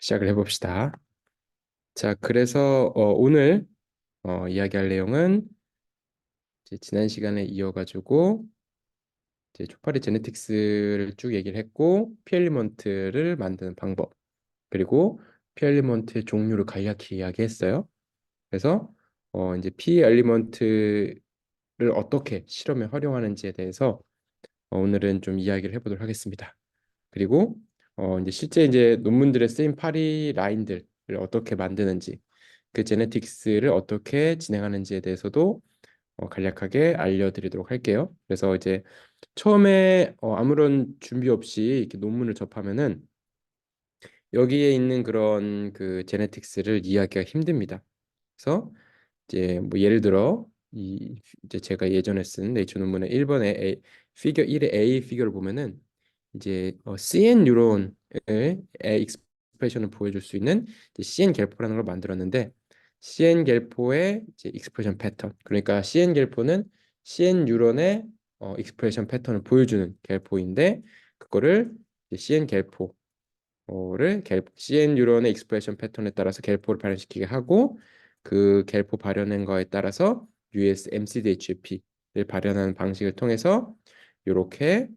시작을 해봅시다. 자, 그래서 오늘 이야기할 내용은 이제 지난 시간에 이어가지고 이제 초파리 제네틱스를 쭉 얘기를 했고 피엘리먼트를 만드는 방법 그리고 피엘리먼트의 종류를 간략히 이야기했어요. 그래서 이제 피엘리먼트를 어떻게 실험에 활용하는지에 대해서 오늘은 좀 이야기를 해보도록 하겠습니다. 그리고 이제 실제 이제 논문들에 쓰인 파리 라인들을 어떻게 만드는지 그 제네틱스를 어떻게 진행하는지에 대해서도 간략하게 알려드리도록 할게요. 그래서 이제 처음에 아무런 준비 없이 이렇게 논문을 접하면은 여기에 있는 그런 그 제네틱스를 이해하기가 힘듭니다. 그래서 이제 뭐 예를 들어 이 이제 제가 예전에 쓴 네이처 논문의 1번의 피겨 1의 A 피겨를 보면은 이제 CN 뉴런의 익스프레션을 보여줄 수 있는 이제 CN 겔포라는 걸 만들었는데 CN 겔포의 이제 익스프레션 패턴 그러니까 CN 겔포는 CN 뉴런의 익스프레션 패턴을 보여주는 겔포인데 그거를 이제 CN 겔포 를 CN 뉴런의 익스프레션 패턴에 따라서 겔포를 발현시키게 하고 그 겔포 발현한 거에 따라서 US MCDHP를 발현하는 방식을 통해서 이렇게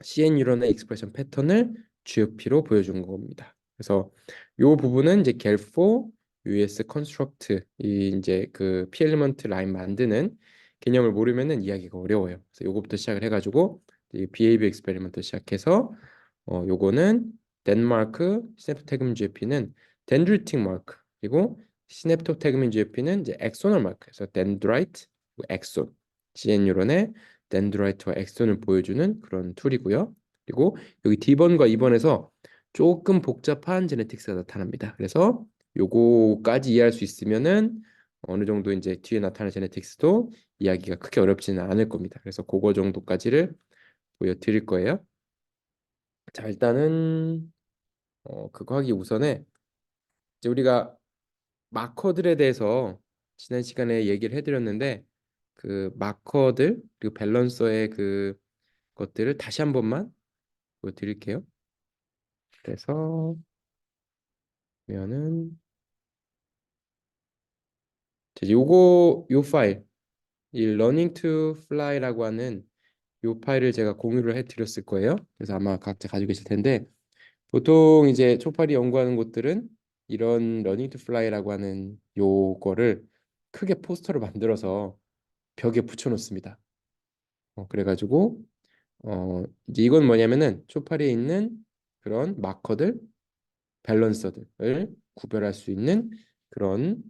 CN 뉴런의 익스프레션 패턴을 GOP로 보여준 겁니다. 그래서 이 부분은 이제 겔포 US 컨스트럭트 이 이제 그 P 엘리먼트 라인 만드는 개념을 모르면은 이야기가 어려워요. 그래서 요거부터 시작을 해가지고 이 비헤이비어 익스페리먼트 시작해서 요거는 덴마크 시냅토테그민 GFP는 덴드리틱 마크 그리고 시냅토테그민 GFP는 이제 엑소널 마크 그래서 덴드라이트 엑손 CN 뉴런의 덴드라이트와 엑손을 보여주는 그런 툴이고요. 그리고 여기 D번과 2번에서 조금 복잡한 제네틱스가 나타납니다. 그래서 요거까지 이해할 수 있으면은 어느 정도 이제 뒤에 나타날 제네틱스도 이야기가 크게 어렵지는 않을 겁니다. 그래서 그거 정도까지를 보여드릴 거예요. 자, 일단은 그거 하기 우선에 이제 우리가 마커들에 대해서 지난 시간에 얘기를 해드렸는데 그 마커들 그리고 밸런서의 그 것들을 다시 한 번만 보여드릴게요. 그래서 보면은 이제 요 파일 이 learning to fly라고 하는 요 파일을 제가 공유를 해드렸을 거예요. 그래서 아마 각자 가지고 계실 텐데 보통 이제 초파리 연구하는 곳들은 이런 learning to fly라고 하는 요거를 크게 포스터를 만들어서 벽에 붙여 놓습니다. 그래가지고 이제 이건 뭐냐면은 초파리에 있는 그런 마커들 밸런서들을 구별할 수 있는 그런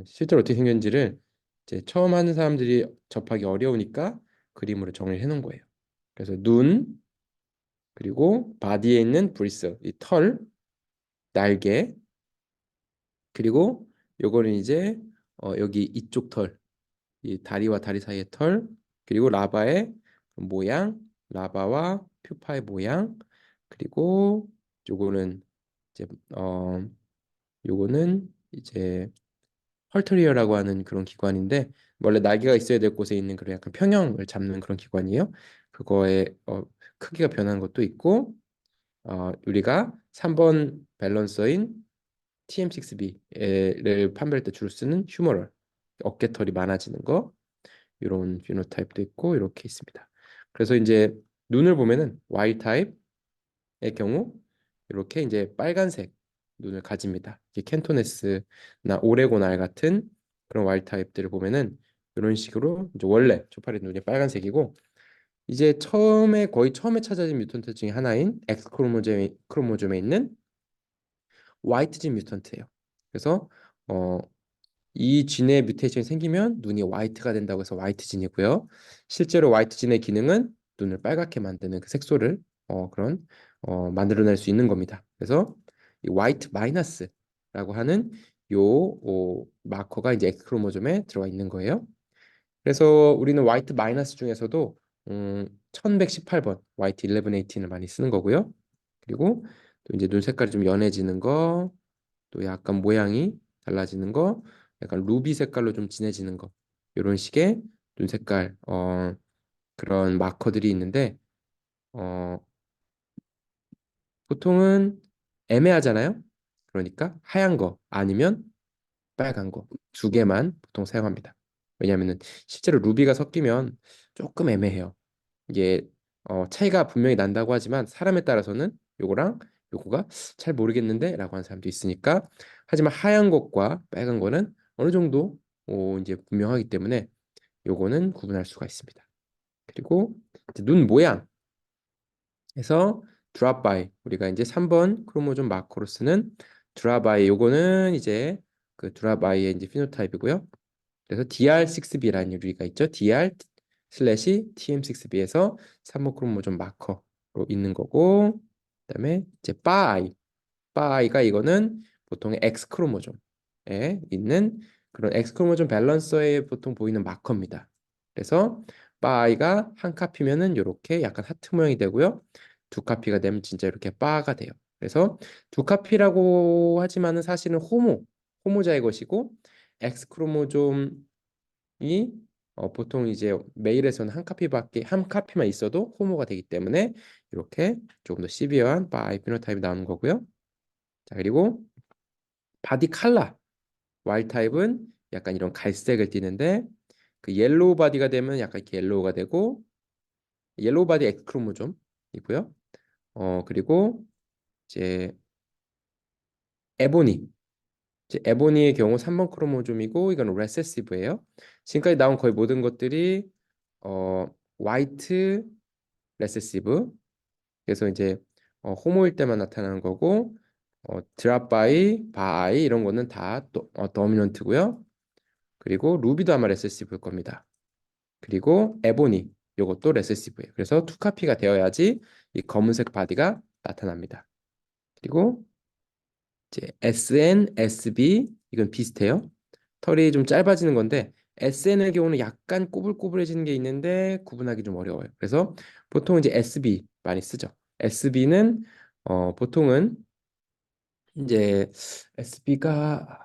실제로 어떻게 생겼는지를 이제 처음 하는 사람들이 접하기 어려우니까 그림으로 정리를 해놓은 거예요. 그래서 눈 그리고 바디에 있는 브리스, 이 털, 날개 그리고 요거는 이제 여기 이쪽 털, 이 다리와 다리 사이의 털 그리고 라바의 모양, 라바와 퓨파의 모양 그리고 요거는 이제 요거는 이제 헐터리어라고 하는 그런 기관인데 원래 날개가 있어야 될 곳에 있는 그런 약간 평형을 잡는 그런 기관이에요. 그거의 크기가 변한 것도 있고 우리가 3번 밸런서인 TM6B를 판별할 때 주로 쓰는 휴머럴 어깨털이 많아지는 거 이런 피노타입도 있고 이렇게 있습니다. 그래서 이제 눈을 보면은 Y 타입 의 경우 이렇게 이제 빨간색 눈을 가집니다. 이게 켄토네스나 오레곤 알 같은 그런 와일드 타입들을 보면은 이런 식으로 이제 원래 초파리 눈이 빨간색이고 이제 거의 처음에 찾아진 뮤턴트 중에 하나인 X 크로모즘에 있는 화이트 진 뮤턴트예요. 그래서 어, 이 진의 뮤테이션이 생기면 눈이 화이트가 된다고 해서 화이트 진이고요. 실제로 화이트 진의 기능은 눈을 빨갛게 만드는 그 색소를 그런 만들어낼 수 있는 겁니다. 그래서 이 화이트 마이너스라고 하는 마커가 이제 X 크로모즘에 들어가 있는 거예요. 그래서 우리는 화이트 마이너스 중에서도 1118번 화이트 1118을 많이 쓰는 거고요. 그리고 또 이제 눈 색깔이 좀 연해지는 거, 또 약간 모양이 달라지는 거, 약간 루비 색깔로 좀 진해지는 거, 이런 식의 눈 색깔 그런 마커들이 있는데 어, 보통은 애매하잖아요. 그러니까 하얀 거 아니면 빨간 거 두 개만 보통 사용합니다. 왜냐하면은 실제로 루비가 섞이면 조금 애매해요. 이게 차이가 분명히 난다고 하지만 사람에 따라서는 요거랑 요거가 잘 모르겠는데 라고 하는 사람도 있으니까, 하지만 하얀 것과 빨간 거는 어느 정도 이제 분명하기 때문에 요거는 구분할 수가 있습니다. 그리고 이제 눈 모양에서 드랍 바이, 우리가 이제 3번 크로모좀 마커로 쓰는 드랍 바이, 요거는 이제 그 드랍 바이의 이제 피노타입이고요. 그래서 DR6B라는 유리가 있죠. DR 슬래시 TM6B에서 3번 크로모좀 마커로 있는 거고, 그다음에 이제 바이가 이거는 보통 X 크로모좀에 있는 그런 X 크로모좀 밸런서에 보통 보이는 마커입니다. 그래서 바이가 한 카피면은 이렇게 약간 하트 모양이 되고요. 두 카피가 되면 진짜 이렇게 바가 돼요. 그래서 두 카피라고 하지만은 사실은 호모자의 것이고, X 크로모좀이 보통 이제 메일에서는 한 카피만 있어도 호모가 되기 때문에 이렇게 조금 더 시비어한 바이 피노타입이 나오는 거고요. 자, 그리고 바디 칼라, 와일드 타입은 약간 이런 갈색을 띠는데, 그 옐로우 바디가 되면 약간 이렇게 옐로우가 되고, 옐로우 바디 X 크로모좀이고요. 그리고 이제 에보니, 이제 에보니의 경우 3번 크로모좀이고, 이건 레세시브예요. 지금까지 나온 거의 모든 것들이 어 화이트 레세시브, 그래서 이제 호모일 때만 나타나는 거고, 드랍 바이 이런 거는 다 더미넌트고요. 그리고 루비도 아마 레세시브일 겁니다. 그리고 에보니, 이것도 레세시브예요. 그래서 투 카피가 되어야지 이 검은색 바디가 나타납니다. 그리고 이제 SN, SB 이건 비슷해요. 털이 좀 짧아지는 건데, SN의 경우는 약간 꼬불꼬불해지는 게 있는데 구분하기 좀 어려워요. 그래서 보통 이제 SB 많이 쓰죠. 보통은 이제 SB가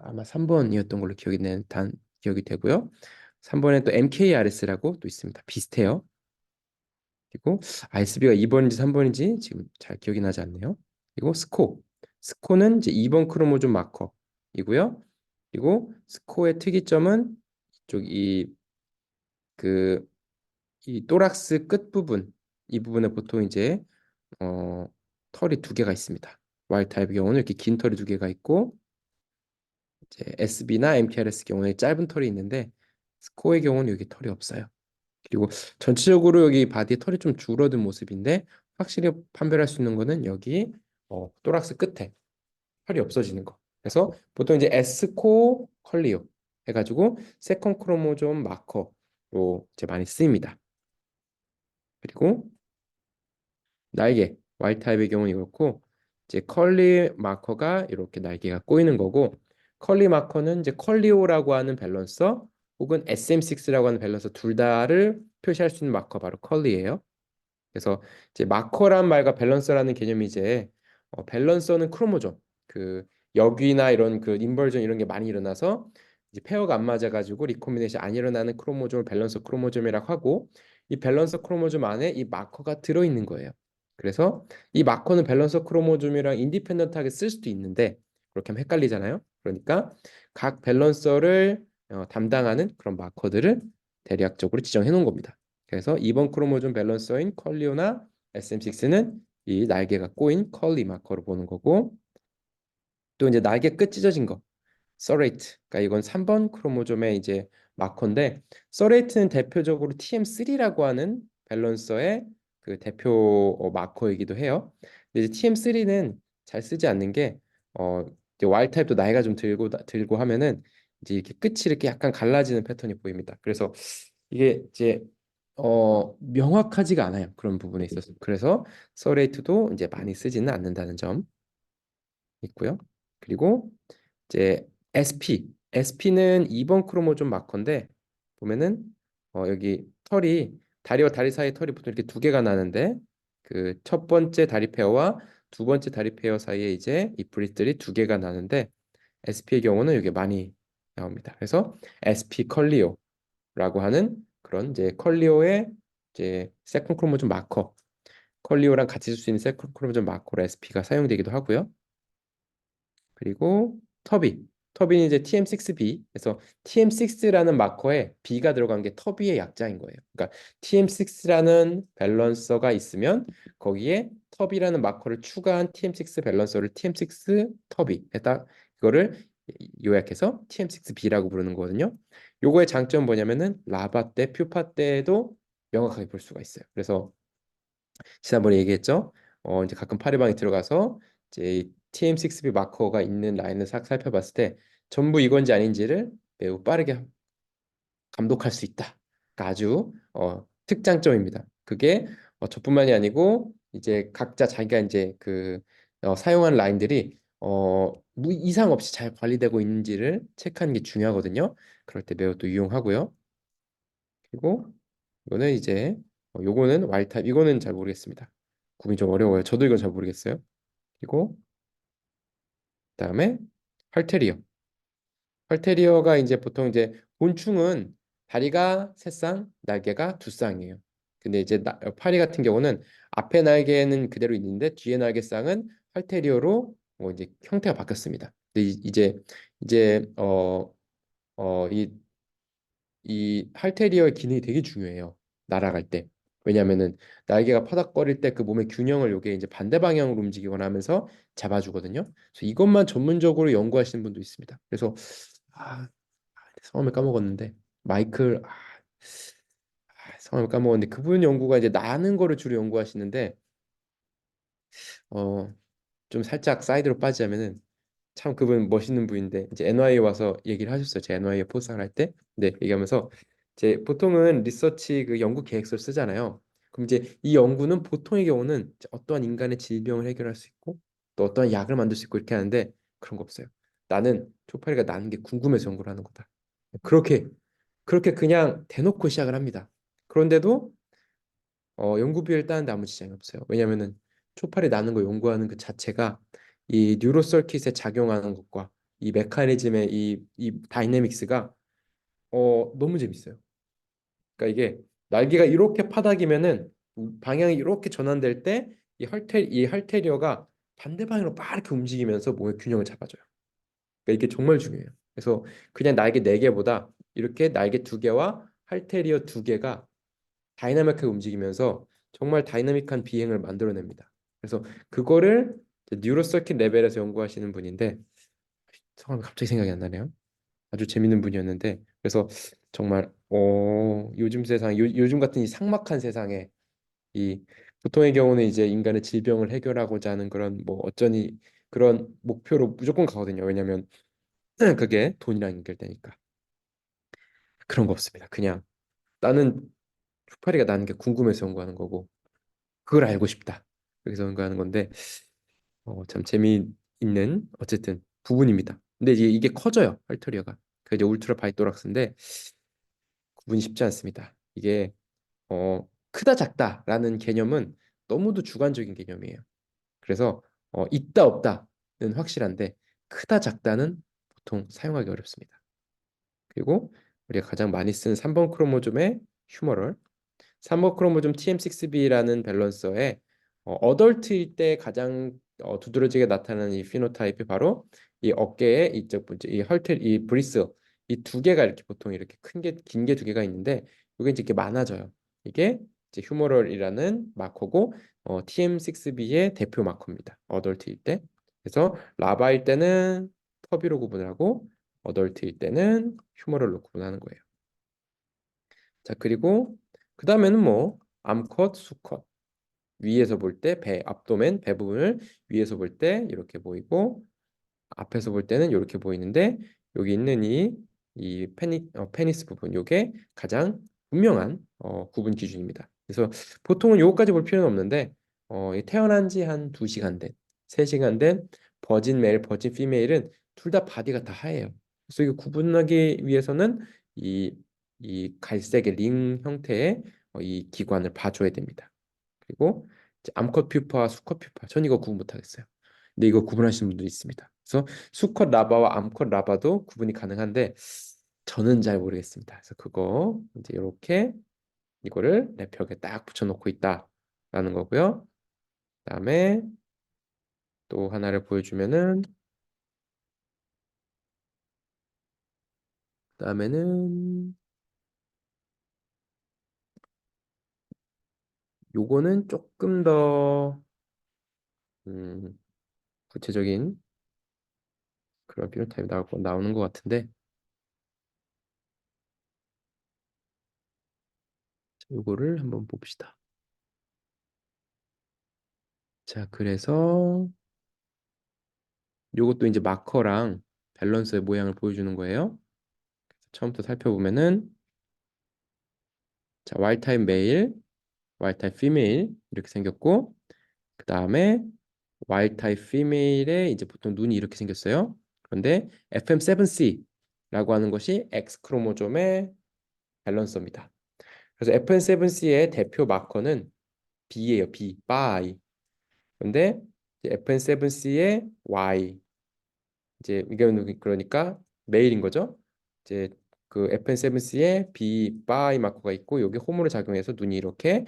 아마 3번이었던 걸로 기억이 되고요. 3번에 또 MKRS라고 또 있습니다. 비슷해요. 그리고 SB가 2번인지 3번인지 지금 잘 기억이 나지 않네요. 그리고 스코는 이제 2번 크로모좀 마커이고요. 그리고 스코의 특이점은 이쪽 그 이 또락스 끝 부분, 이 부분에 보통 이제 어, 털이 두 개가 있습니다. Y 타입의 경우는 이렇게 긴 털이 두 개가 있고, 이제 SB나 MKRS 경우에 짧은 털이 있는데, 스코의 경우는 여기 털이 없어요. 그리고 전체적으로 여기 바디에 털이 좀 줄어든 모습인데, 확실히 판별할 수 있는 거는 여기 또락스 끝에 털이 없어지는 거. 그래서 보통 이제 S코 컬리오 해가지고 세컨 크로모좀 마커로 이제 많이 쓰입니다. 그리고 날개 Y 타입의 경우는 이렇고, 이제 컬리 마커가 이렇게 날개가 꼬이는 거고, 컬리 마커는 이제 컬리오라고 하는 밸런서 혹은 SM6라고 하는 밸런서 둘 다를 표시할 수 있는 마커, 바로 컬리예요. 그래서 이제 마커란 말과 밸런서라는 개념이 이제 밸런서는 크로모점, 그 역위나 이런 그 인버전 이런 게 많이 일어나서 이제 페어가 안 맞아가지고 리코미네이션 안 일어나는 크로모점을 밸런서 크로모점이라고 하고, 이 밸런서 크로모점 안에 이 마커가 들어있는 거예요. 그래서 이 마커는 밸런서 크로모점이랑 인디펜던트하게 쓸 수도 있는데 그렇게 하면 헷갈리잖아요. 그러니까 각 밸런서를 담당하는 그런 마커들을 대략적으로 지정해 놓은 겁니다. 그래서 2번 크로모존 밸런서인 컬리오나 SM6는 이 날개가 꼬인 컬리 마커로 보는 거고, 또 이제 날개 끝 찢어진 거 서레이트, 그러니까 이건 3번 크로모점의 이제 마커인데, 서레이트는 대표적으로 TM3라고 하는 밸런서의 그 대표 마커이기도 해요. 근데 이제 TM3는 잘 쓰지 않는 게 이제 와일드 타입도 나이가 좀 들고 하면은 이제 이렇게 끝이 이렇게 약간 갈라지는 패턴이 보입니다. 그래서 이게 이제 명확하지가 않아요. 그런 부분에 있어서. 그래서 서레이트도 이제 많이 쓰지는 않는다는 점 있고요. 그리고 이제 SP는 2번 크로모좀 마커인데, 보면은 여기 털이 다리와 다리 사이 털이 보통 이렇게 두 개가 나는데, 그 첫 번째 다리 페어와 두 번째 다리 페어 사이에 이제 이 브릿들이 두 개가 나는데, SP의 경우는 이게 많이 나옵니다. 그래서 SP 컬리오라고 하는 그런 이제 컬리오의 이제 세컨 크로모좀 마커, 컬리오랑 같이 쓸 수 있는 세컨 크로모좀 마커로 SP가 사용되기도 하고요. 그리고 터비는 이제 TM6B. 그래서 TM6라는 마커에 B가 들어간 게 터비의 약자인 거예요. 그러니까 TM6라는 밸런서가 있으면 거기에 터비라는 마커를 추가한 TM6 밸런서를 TM6 터비에다 그거를 요약해서 TM6B라고 부르는 거거든요. 요거의 장점은 뭐냐면은 라바 때, 퓨파 때도 명확하게 볼 수가 있어요. 그래서 지난번에 얘기했죠. 이제 가끔 파리방에 들어가서 이제 TM6B 마커가 있는 라인을 싹 살펴봤을 때 전부 이건지 아닌지를 매우 빠르게 감독할 수 있다. 그러니까 아주 특장점입니다. 그게 저뿐만이 아니고 이제 각자 자기가 이제 그 사용한 라인들이 이상 없이 잘 관리되고 있는지를 체크하는 게 중요하거든요. 그럴 때 매우 또 유용하고요. 그리고 이거는 이제 요거는 와일 타입. 이거는 잘 모르겠습니다. 구분이 좀 어려워요. 저도 이건 잘 모르겠어요. 그리고 그다음에 할테리어. 할테리어가 이제 보통 이제 곤충은 다리가 세 쌍, 날개가 두 쌍이에요. 근데 이제 파리 같은 경우는 앞에 날개는 그대로 있는데 뒤에 날개쌍은 할테리어로 이제 형태가 바뀌었습니다. 근데 이제 이 할테리어의 기능이 되게 중요해요. 날아갈 때. 왜냐하면은 날개가 파닥거릴 때 그 몸의 균형을 요게 이제 반대 방향으로 움직이거나 하면서 잡아주거든요. 그래서 이것만 전문적으로 연구하시는 분도 있습니다. 그래서 아, 성함을 까먹었는데 마이클 성함을 까먹었는데 그분 연구가 이제 나는 거를 주로 연구하시는데 어, 좀 살짝 사이드로 빠지자면은 참 그분 멋있는 분인데 이제 NY에 와서 얘기를 하셨어요. 제 NY에 포상을 할 때. 네, 얘기하면서 이제 보통은 리서치 그 연구 계획서를 쓰잖아요. 그럼 이제 이 연구는 보통의 경우는 이제 어떠한 인간의 질병을 해결할 수 있고 또 어떠한 약을 만들 수 있고 이렇게 하는데 그런 거 없어요. 나는 초파리가 나는 게 궁금해서 연구를 하는 거다. 그렇게 그냥 대놓고 시작을 합니다. 그런데도 연구 비용을 따는데 아무 지장이 없어요. 왜냐면은 초파리 나는 거 연구하는 그 자체가 이 뉴로 서킷에 작용하는 것과 이 메커니즘의 이 다이내믹스가 너무 재밌어요. 그러니까 이게 날개가 이렇게 파닥이면은 방향이 이렇게 전환될 때 이 할테리어가 반대 방향으로 막 이렇게 움직이면서 몸의 균형을 잡아줘요. 그러니까 이게 정말 중요해요. 그래서 그냥 날개 네 개보다 이렇게 날개 두 개와 할테리어 두 개가 다이나믹하게 움직이면서 정말 다이나믹한 비행을 만들어냅니다. 그래서 그거를 뉴로서킷 레벨에서 연구하시는 분인데 성함이 갑자기 생각이 안 나네요. 아주 재밌는 분이었는데 그래서 정말 요즘 세상 요즘 같은 이 삭막한 세상에 이 보통의 경우는 이제 인간의 질병을 해결하고자 하는 그런 뭐 어쩌니 그런 목표로 무조건 가거든요. 왜냐하면 그게 돈이랑 연결되니까 그런 거 없습니다. 그냥 나는 초파리가 나는 게 궁금해서 연구하는 거고 그걸 알고 싶다. 여기서 연구하는 건데 참 재미있는 어쨌든 부분입니다. 근데 이게 커져요. 알터리아가. 그 이제 울트라 바이토락스인데 구분이 쉽지 않습니다. 이게 크다 작다라는 개념은 너무도 주관적인 개념이에요. 그래서 있다 없다는 확실한데 크다 작다는 보통 사용하기 어렵습니다. 그리고 우리가 가장 많이 쓰는 3번 크로모즘의 휴머럴 3호 크로모즘 TM6B라는 밸런서에 어덜트일 때 가장 두드러지게 나타나는 이 피노타입이 바로 이 어깨에 이쪽 이 헐틀 이 브리스 이 두 개가 이렇게 보통 이렇게 큰 게 긴 게 두 개가 있는데 이게 이제 이렇게 많아져요. 이게 이제 휴머럴이라는 마커고 TM6B의 대표 마커입니다. 어덜트일 때. 그래서 라바일 때는 터비로 구분을 하고 어덜트일 때는 휴머럴로 구분하는 거예요. 자, 그리고 그 다음에는 뭐 암컷, 수컷 위에서 볼 때 배, 압도멘, 배 부분을 위에서 볼 때 이렇게 보이고 앞에서 볼 때는 이렇게 보이는데 여기 있는 페니스 부분 요게 가장 분명한 구분 기준입니다. 그래서 보통은 요거까지 볼 필요는 없는데 이 태어난 지 한 2시간 된, 3시간 된 버진 메일, 버진 피메일은 둘 다 바디가 다 하얘요. 그래서 이거 구분하기 위해서는 이, 이 갈색의 링 형태의 이 기관을 봐줘야 됩니다. 그리고 이제 암컷 퓨퍼와 수컷 퓨퍼. 전 이거 구분 못하겠어요. 근데 이거 구분하시는 분도 있습니다. 그래서 수컷 라바와 암컷 라바도 구분이 가능한데 저는 잘 모르겠습니다. 그래서 그거 이제 이렇게 이거를 내 벽에 딱 붙여놓고 있다라는 거고요. 그다음에 또 하나를 보여주면은 그다음에는 요거는 조금 더 음, 구체적인 그런 피노타입이 나오는 것 같은데 자, 요거를 한번 봅시다. 자, 그래서 요것도 이제 마커랑 밸런스의 모양을 보여주는 거예요. 처음부터 살펴보면은 자, wild type male, wild type female 이렇게 생겼고 그 다음에 wild type female에 이제 보통 눈이 이렇게 생겼어요. 그런데 FM7C라고 하는 것이 X 크로모솜의 밸런서입니다. 그래서 FM7C의 대표 마커는 B예요. B, bi. 그런데 FN7C의 Y 이제 이건 그러니까 메일인 거죠. 이제 그 FN7C의 B, bi 마커가 있고 여기 홈으로 작용해서 눈이 이렇게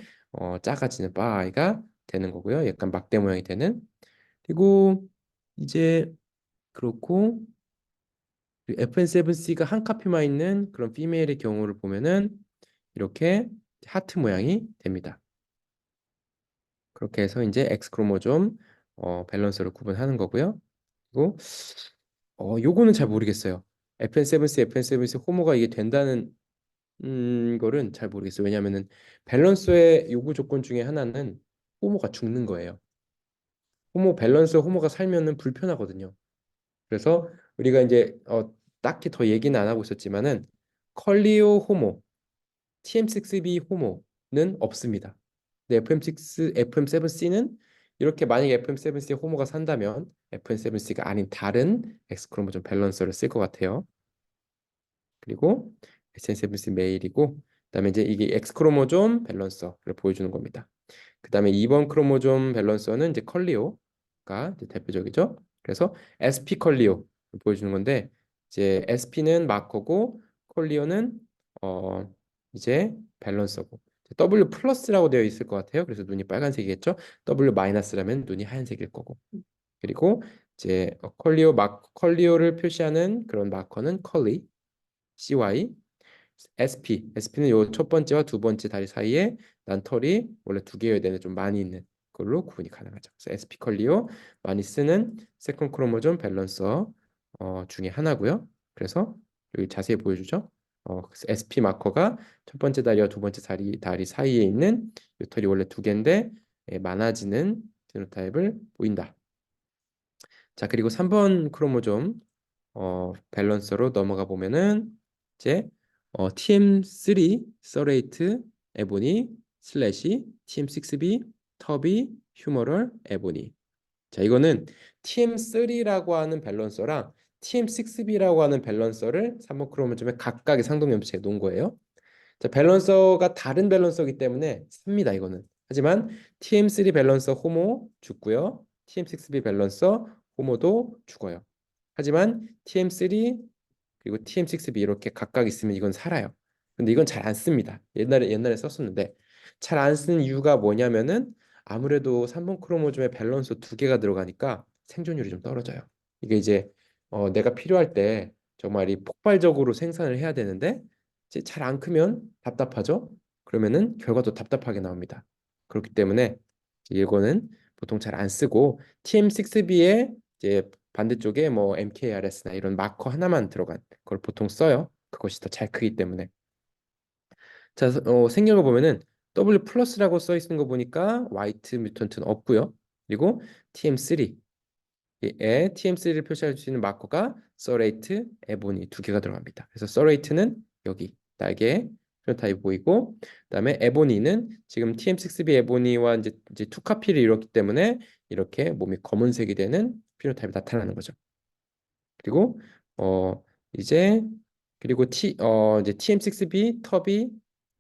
작아지는 bi가 되는 거고요. 약간 막대 모양이 되는. 그리고 이제 그렇고 FN7C가 한 카피만 있는 그런 피메일의 경우를 보면은 이렇게 하트 모양이 됩니다. 그렇게 해서 이제 X 크로모솜 밸런스를 구분하는 거고요. 그리고 요거는 잘 모르겠어요. FN7C, FN7C 호모가 이게 된다는 거는 잘 모르겠어요. 왜냐하면은 밸런스의 요구 조건 중에 하나는 호모가 죽는 거예요. 밸런스 호모가 살면은 불편하거든요. 그래서 우리가 이제 딱히 더 얘기는 안 하고 있었지만은 컬리오 호모, TM6B 호모는 없습니다. 근데 FM7C는 이렇게 만약에 FM7C 호모가 산다면 FM7C가 아닌 다른 X 크로모좀 밸런서를 쓸 것 같아요. 그리고 SN7C 메일이고 그다음에 이제 이게 X 크로모좀 밸런서를 보여주는 겁니다. 그다음에 2번 크로모좀 밸런서는 이제 컬리오가 이제 대표적이죠. 그래서 SP 컬리오 보여주는 건데 이제 SP는 마커고 컬리오는 어 이제 밸런서고 W 플러스라고 되어 있을 것 같아요. 그래서 눈이 빨간색이겠죠. W 마이너스라면 눈이 하얀색일 거고. 그리고 이제 컬리오를 표시하는 그런 마커는 컬리 CY SP는 요 첫 번째와 두 번째 다리 사이에 난 털이 원래 두 개여야 되는데 좀 많이 있는 걸로 구분이 가능하죠. 그래서 SP 컬리오 많이 쓰는 세컨 크로모존 밸런서 중에 하나고요. 그래서 여기 자세히 보여주죠. 그래서 SP 마커가 첫 번째 다리와 두 번째 다리 사이에 있는 요 털이 원래 두 개인데 많아지는 피노타입을 보인다. 자, 그리고 3번 크로모존 밸런서로 넘어가 보면은 이제 TM3 서레이트 에보니 슬래시 TM6B 터비 휴머럴 에보니. 자, 이거는 TM3라고 하는 밸런서랑 TM6B라고 하는 밸런서를 3번 크로모점에 각각의 상동연필체에 놓은 거예요. 자, 밸런서가 다른 밸런서이기 때문에 삽니다, 이거는. 하지만 TM3 밸런서 호모 죽고요. TM6B 밸런서 호모도 죽어요. 하지만 TM3 그리고 TM6B 이렇게 각각 있으면 이건 살아요. 근데 이건 잘 안 씁니다. 옛날에 썼었는데 잘 안 쓰는 이유가 뭐냐면은 아무래도 3번 크로모즘에 밸런스 두 개가 들어가니까 생존율이 좀 떨어져요. 이게 이제 내가 필요할 때 정말 이 폭발적으로 생산을 해야 되는데 이제 잘 안 크면 답답하죠. 그러면은 결과도 답답하게 나옵니다. 그렇기 때문에 이거는 보통 잘 안 쓰고 TM6B에 이제 반대쪽에 뭐 MKRS나 이런 마커 하나만 들어간 걸 보통 써요. 그것이 더 잘 크기 때문에. 자, 생긴 거 보면은 W 플러스라고 써 있는 거 보니까 화이트 뮤턴트는 없고요. 그리고 TM3에 TM3를 표시할 수 있는 마커가 서레이트, 에보니 두 개가 들어갑니다. 그래서 서레이트는 여기 날개 피노타입이 보이고 그다음에 에보니는 지금 TM6B 에보니와 이제 투 카피를 이뤘기 때문에 이렇게 몸이 검은색이 되는 피노타입이 나타나는 거죠. 그리고 어 이제 그리고 이제 TM6B 터비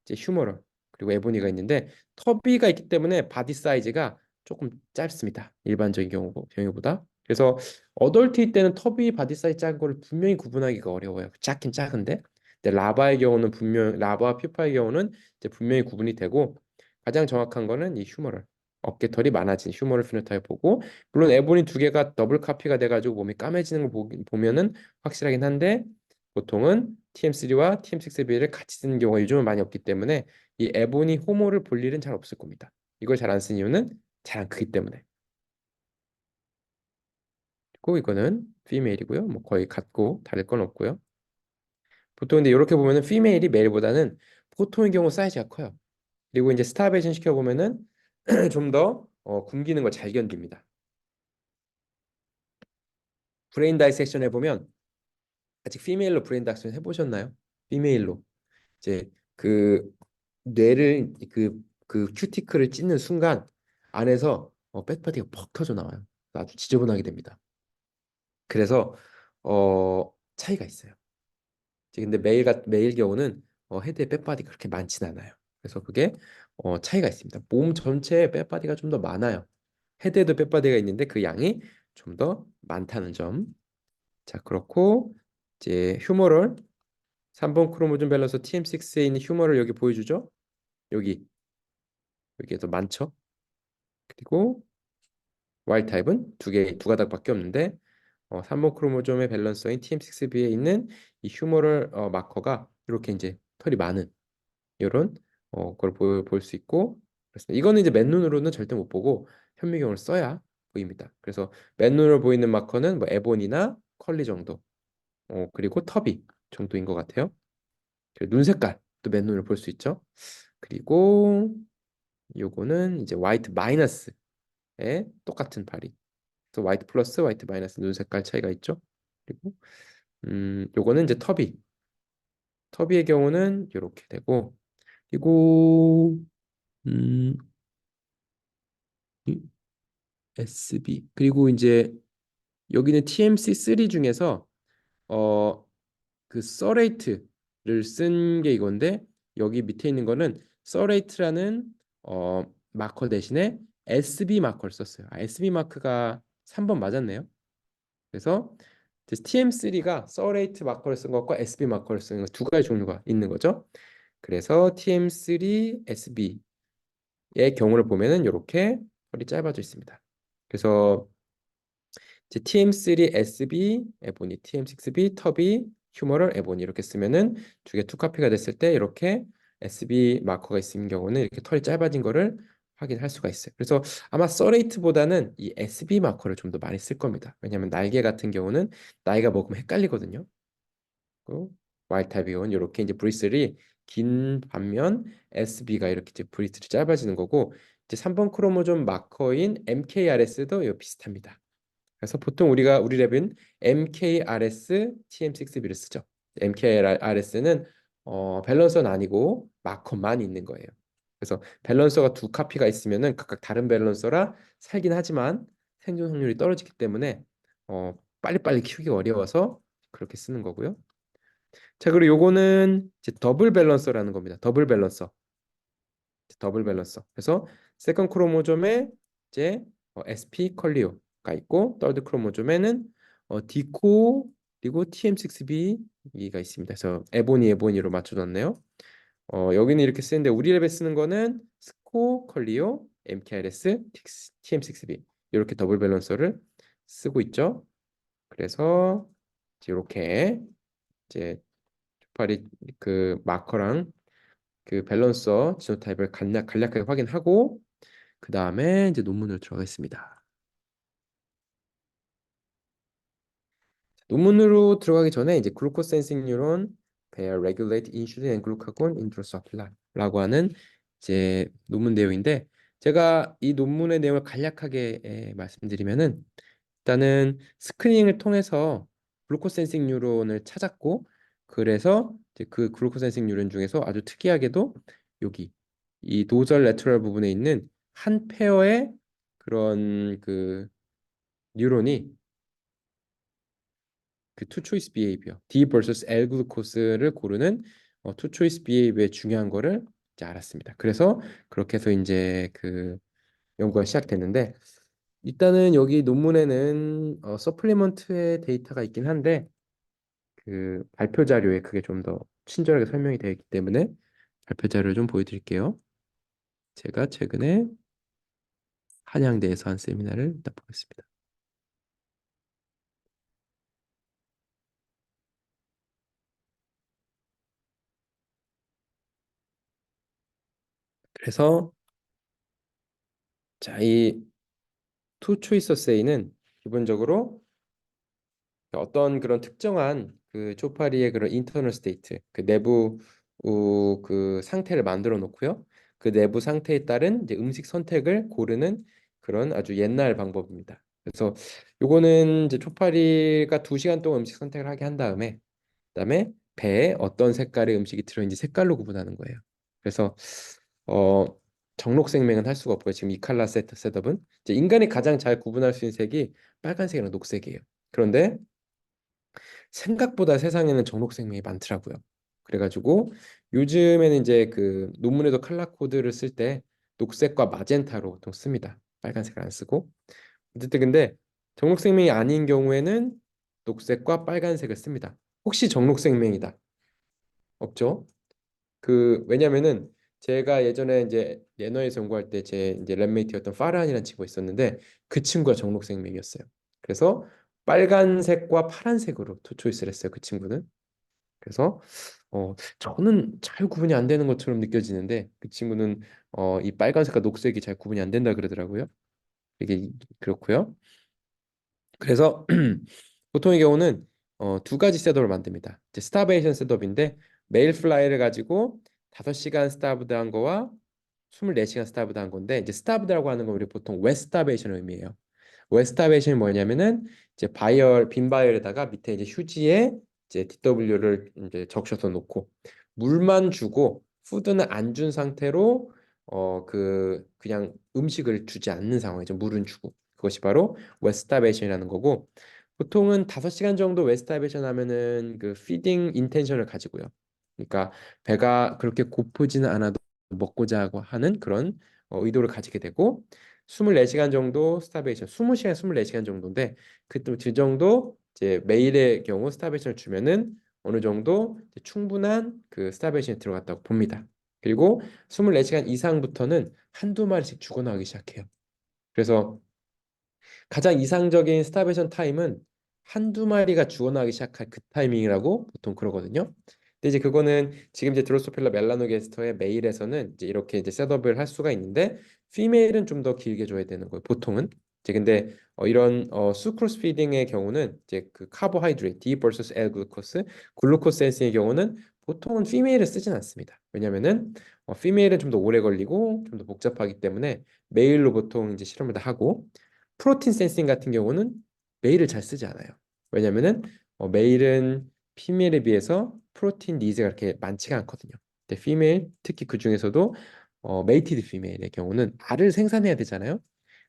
이제 휴머럴 그리고 에보니가 있는데 터비가 있기 때문에 바디 사이즈가 조금 짧습니다. 일반적인 경우보다. 그래서 어덜트일 때는 터비 바디 사이즈 작은 거를 분명히 구분하기가 어려워요. 작긴 작은데. 근데 라바와 퓨파의 경우는 이제 분명히 구분이 되고 가장 정확한 거는 이 휴머럴. 어깨털이 많아진 휴머럴 피노타입 보고 물론 에보니 두 개가 더블 카피가 돼가지고 몸이 까매지는 거 보면은 확실하긴 한데 보통은 TM3와 TM6B를 같이 쓰는 경우가 요즘은 많이 없기 때문에 이 에보니 호모를 볼 일은 잘 없을 겁니다. 이걸 잘 안 쓴 이유는 잘 안 크기 때문에. 그리고 이거는 피메일이고요. 뭐 거의 같고 다를 건 없고요. 보통 근데 이렇게 보면은 피메일이 메일보다는 보통의 경우 사이즈가 커요. 그리고 이제 스타베이션 시켜보면은 좀 더 굶기는 걸 잘 견딥니다. 브레인 다이섹션 해보면 아직 피메일로 브레인 다이섹션 해보셨나요? 피메일로 이제 그 뇌를 그 큐티클을 찢는 순간 안에서 백바디가 퍽 터져 나와요. 아주 지저분하게 됩니다. 그래서 차이가 있어요. 근데 메일 경우는 헤드에 백바디가 그렇게 많진 않아요. 그래서 그게 차이가 있습니다. 몸 전체에 백바디가 좀 더 많아요. 헤드에도 백바디가 있는데 그 양이 좀 더 많다는 점. 자, 그렇고 이제 휴머럴 3번 크로모좀 밸런스 TM6에 있는 휴머럴 여기 보여주죠? 여기 여기에 더 많죠? 그리고 Y 타입은 두 가닥밖에 없는데 3번 크로모좀의 밸런서인 TM6B에 있는 이 휴머럴 마커가 이렇게 이제 털이 많은 이런 걸 볼 수 있고 그렇습니다. 이거는 이제 맨눈으로는 절대 못 보고 현미경을 써야 보입니다. 그래서 맨눈으로 보이는 마커는 뭐 에본이나 컬리 정도 그리고 터비 정도인 것 같아요. 그리고 눈 색깔도 맨눈으로 볼 수 있죠. 그리고 요거는 이제 화이트 마이너스의 똑같은 파리. 또 화이트 플러스 화이트 마이너스 눈 색깔 차이가 있죠. 그리고 요거는 이제 터비의 경우는 이렇게 되고 그리고 음 이 SB 그리고 이제 여기는 TMC3 중에서 어 그 서레이트를 쓴 게 이건데 여기 밑에 있는 거는 서레이트라는 마커 대신에 SB 마커를 썼어요. SB 마크가 3번 맞았네요. 그래서 TM3가 서레이트 마커를 쓴 것과 SB 마커를 쓴 것 두 가지 종류가 있는 거죠. 그래서 TM3 SB의 경우를 보면은 이렇게 털이 짧아져 있습니다. 그래서 이제 TM3 SB 에보니, TM6B 터비, 휴머럴 에보니 이렇게 쓰면은 두 개 투카피가 됐을 때 이렇게 SB 마커가 있는 경우는 이렇게 털이 짧아진 거를 확인할 수가 있어요. 그래서 아마 서레이트보다는 이 SB 마커를 좀 더 많이 쓸 겁니다. 왜냐하면 날개 같은 경우는 나이가 먹으면 헷갈리거든요. 그리고 와일드 타입의 경우는 이렇게 이제 브리슬이 긴 반면 SB가 이렇게 이제 브리슬이 짧아지는 거고 이제 3번 크로모좀 마커인 MKRS도 비슷합니다. 그래서 보통 우리 랩은 MKRS TM6B를 쓰죠. MKRS는 밸런서는 아니고 마커만 있는 거예요. 그래서 밸런서가 두 카피가 있으면은 각각 다른 밸런서라 살긴 하지만 생존 확률이 떨어지기 때문에 빨리빨리 키우기 어려워서 그렇게 쓰는 거고요. 자, 그리고 요거는 이제 더블 밸런서라는 겁니다. 더블 밸런서. 그래서 세컨 크로모점에 이제 SP 컬리오가 있고 third 크로모점에는 디코 그리고 TM6B가 있습니다. 그래서 에보니로 맞춰놨네요. 여기는 이렇게 쓰는데 우리 랩에 쓰는 거는 스코 컬리오 MKRS TM6B 이렇게 더블 밸런서를 쓰고 있죠. 그래서 이렇게 이제 파리 그 마커랑 그 밸런서 지노타입을 간략하게 확인하고 그 다음에 이제 논문으로 들어가겠습니다. 논문으로 들어가기 전에 이제 글루코스 센싱 뉴런 pair regulate insulin and glucagon intrasuppila라고 하는 이제 논문 내용인데 제가 이 논문의 내용을 간략하게 말씀드리면은 일단은 스크리닝을 통해서 글루코스 센싱 뉴런을 찾았고 그래서 이제 그 글루코스 센싱 뉴런 중에서 아주 특이하게도 여기 이 도절 레터럴 부분에 있는 한 페어의 그런 그 뉴런이 그 투 초이스 비헤이비어 D vs L 글루코스를 고르는 투 초이스 비헤이비어의 중요한 거를 이제 알았습니다. 그래서 그렇게 해서 이제 그 연구가 시작됐는데 일단은 여기 논문에는 서플리먼트의 데이터가 있긴 한데 그 발표 자료에 그게 좀 더 친절하게 설명이 되어 있기 때문에 발표 자료를 좀 보여드릴게요. 제가 최근에 한양대에서 한 세미나를 일단 보겠습니다. 그래서 자, 이 투 초이스 세이는 기본적으로 어떤 그런 특정한 그 초파리의 그런 인터널 스테이트, 그 내부 그 상태를 만들어 놓고요. 그 내부 상태에 따른 이제 음식 선택을 고르는 그런 아주 옛날 방법입니다. 그래서 요거는 이제 초파리가 2시간 동안 음식 선택을 하게 한 다음에 그다음에 배에 어떤 색깔의 음식이 들어있는지 색깔로 구분하는 거예요. 그래서 어 정록 생명은 할 수가 없고요. 지금 이 칼라 셋업은 이제 인간이 가장 잘 구분할 수 있는 색이 빨간색이랑 녹색이에요. 그런데 생각보다 세상에는 정록 생명이 많더라고요. 그래가지고 요즘에는 이제 그 논문에도 칼라 코드를 쓸 때 녹색과 마젠타로 보통 씁니다. 빨간색을 안 쓰고. 어쨌든 근데 정록 생명이 아닌 경우에는 녹색과 빨간색을 씁니다. 혹시 정록 생명이다? 없죠? 그 왜냐면은 제가 예전에 이제 예너에서 연구할 때 제 이제 랩메이트였던 파란이라는 친구가 있었는데 그 친구가 정록 생명이었어요. 그래서 빨간색과 파란색으로 투 초이스를 했어요. 그 친구는. 그래서 저는 잘 구분이 안 되는 것처럼 느껴지는데 그 친구는 이 빨간색과 녹색이 잘 구분이 안 된다 그러더라고요. 이게 그렇고요. 그래서 보통의 경우는 2가지 셋업을 만듭니다. 이제 스타베이션 셋업인데 메일 플라이를 가지고 5시간 스타브드 한 거와 24시간 스타브드 한 건데 이제 스타브드라고 하는 건 우리 보통 웨스타베이션을 의미해요. 웨스타베이션이 뭐냐면은 이제 바이얼 빈 바이얼에다가 밑에 이제 휴지에 이제 TW를 이제 적셔서 놓고 물만 주고 푸드는 안 준 상태로 그냥 음식을 주지 않는 상황이죠. 물은 주고 그것이 바로 웨스타베이션이라는 거고 보통은 5시간 정도 웨스타베이션 하면은 그 피딩 인텐션을 가지고요. 그러니까 배가 그렇게 고프지는 않아도 먹고자 하고 하는 그런 의도를 가지게 되고 24시간 정도 스타베이션, 20시간, 24시간 정도인데 그 정도 이제 매일의 경우 스타베이션을 주면은 어느 정도 이제 충분한 그 스타베이션이 들어갔다고 봅니다. 그리고 24시간 이상부터는 한두 마리씩 죽어나가기 시작해요. 그래서 가장 이상적인 스타베이션 타임은 한두 마리가 죽어나가기 시작할 그 타이밍이라고 보통 그러거든요. 근데 이제 그거는 지금 이제 드로소필라 멜라노게스터의 메일에서는 이제 이렇게 이제 셋업을 할 수가 있는데 피메일은 좀 더 길게 줘야 되는 거예요. 보통은. 이제 근데 이런 수크로스 피딩의 경우는 이제 그 카보하이드레이트 D vs L 글루코스 글루코스 센싱의 경우는 보통은 피메일을 쓰진 않습니다. 왜냐면은 피메일은 좀 더 오래 걸리고 좀 더 복잡하기 때문에 메일로 보통 이제 실험을 다 하고 프로틴 센싱 같은 경우는 메일을 잘 쓰지 않아요. 왜냐면은 메일은 피메일에 비해서 프로틴 니즈가 그렇게 많지가 않거든요. 근데 피메일 특히 그 중에서도 메이티드 피메일의 경우는 알을 생산해야 되잖아요.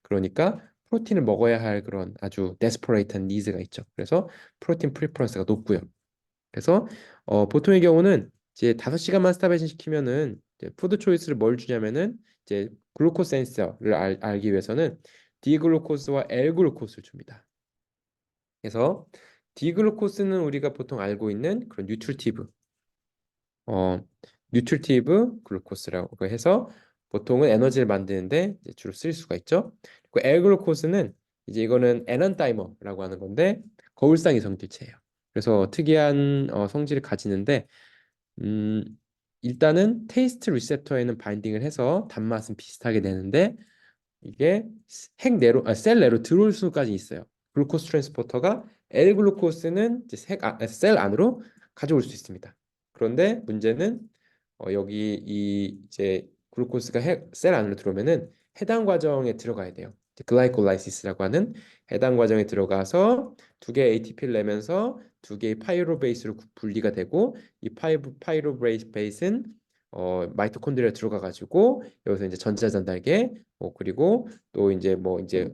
그러니까 프로틴을 먹어야 할 그런 아주 데스퍼레이트한 니즈가 있죠. 그래서 프로틴 프리퍼런스가 높고요. 그래서 보통의 경우는 이제 5시간만 스타베이션 시키면은 이제 푸드 초이스를 뭘 주냐면은 이제 글루코스 센서를 알기 위해서는 디글루코스와 L글루코스를 줍니다. 그래서 디글루코스는 우리가 보통 알고 있는 그런 어, 뉴트리티브 글루코스라고 해서 보통은 에너지를 만드는데 이제 주로 쓸 수가 있죠. 그리고 L글루코스는 이제 이거는 에넌다이머라고 하는 건데 거울상 이성질체예요. 그래서 특이한 성질을 가지는데 음, 일단은 테이스트 리셉터에는 바인딩을 해서 단맛은 비슷하게 되는데 이게 셀 내로 들어올 수까지 있어요. 글루코스 트랜스포터가 L글루코스는 이제 셀 안으로 가져올 수 있습니다. 그런데 문제는 여기 이 이제 글루코스가 셀 안으로 들어오면은 해당 과정에 들어가야 돼요. 글라이콜라이시스라고 하는 해당 과정에 들어가서 2개의 ATP를 내면서 2개의 파이로베이스로 분리가 되고 이 파이로베이스는 마이토콘드리아 들어가 가지고 여기서 이제 전자 전달계 그리고 또 이제 뭐 이제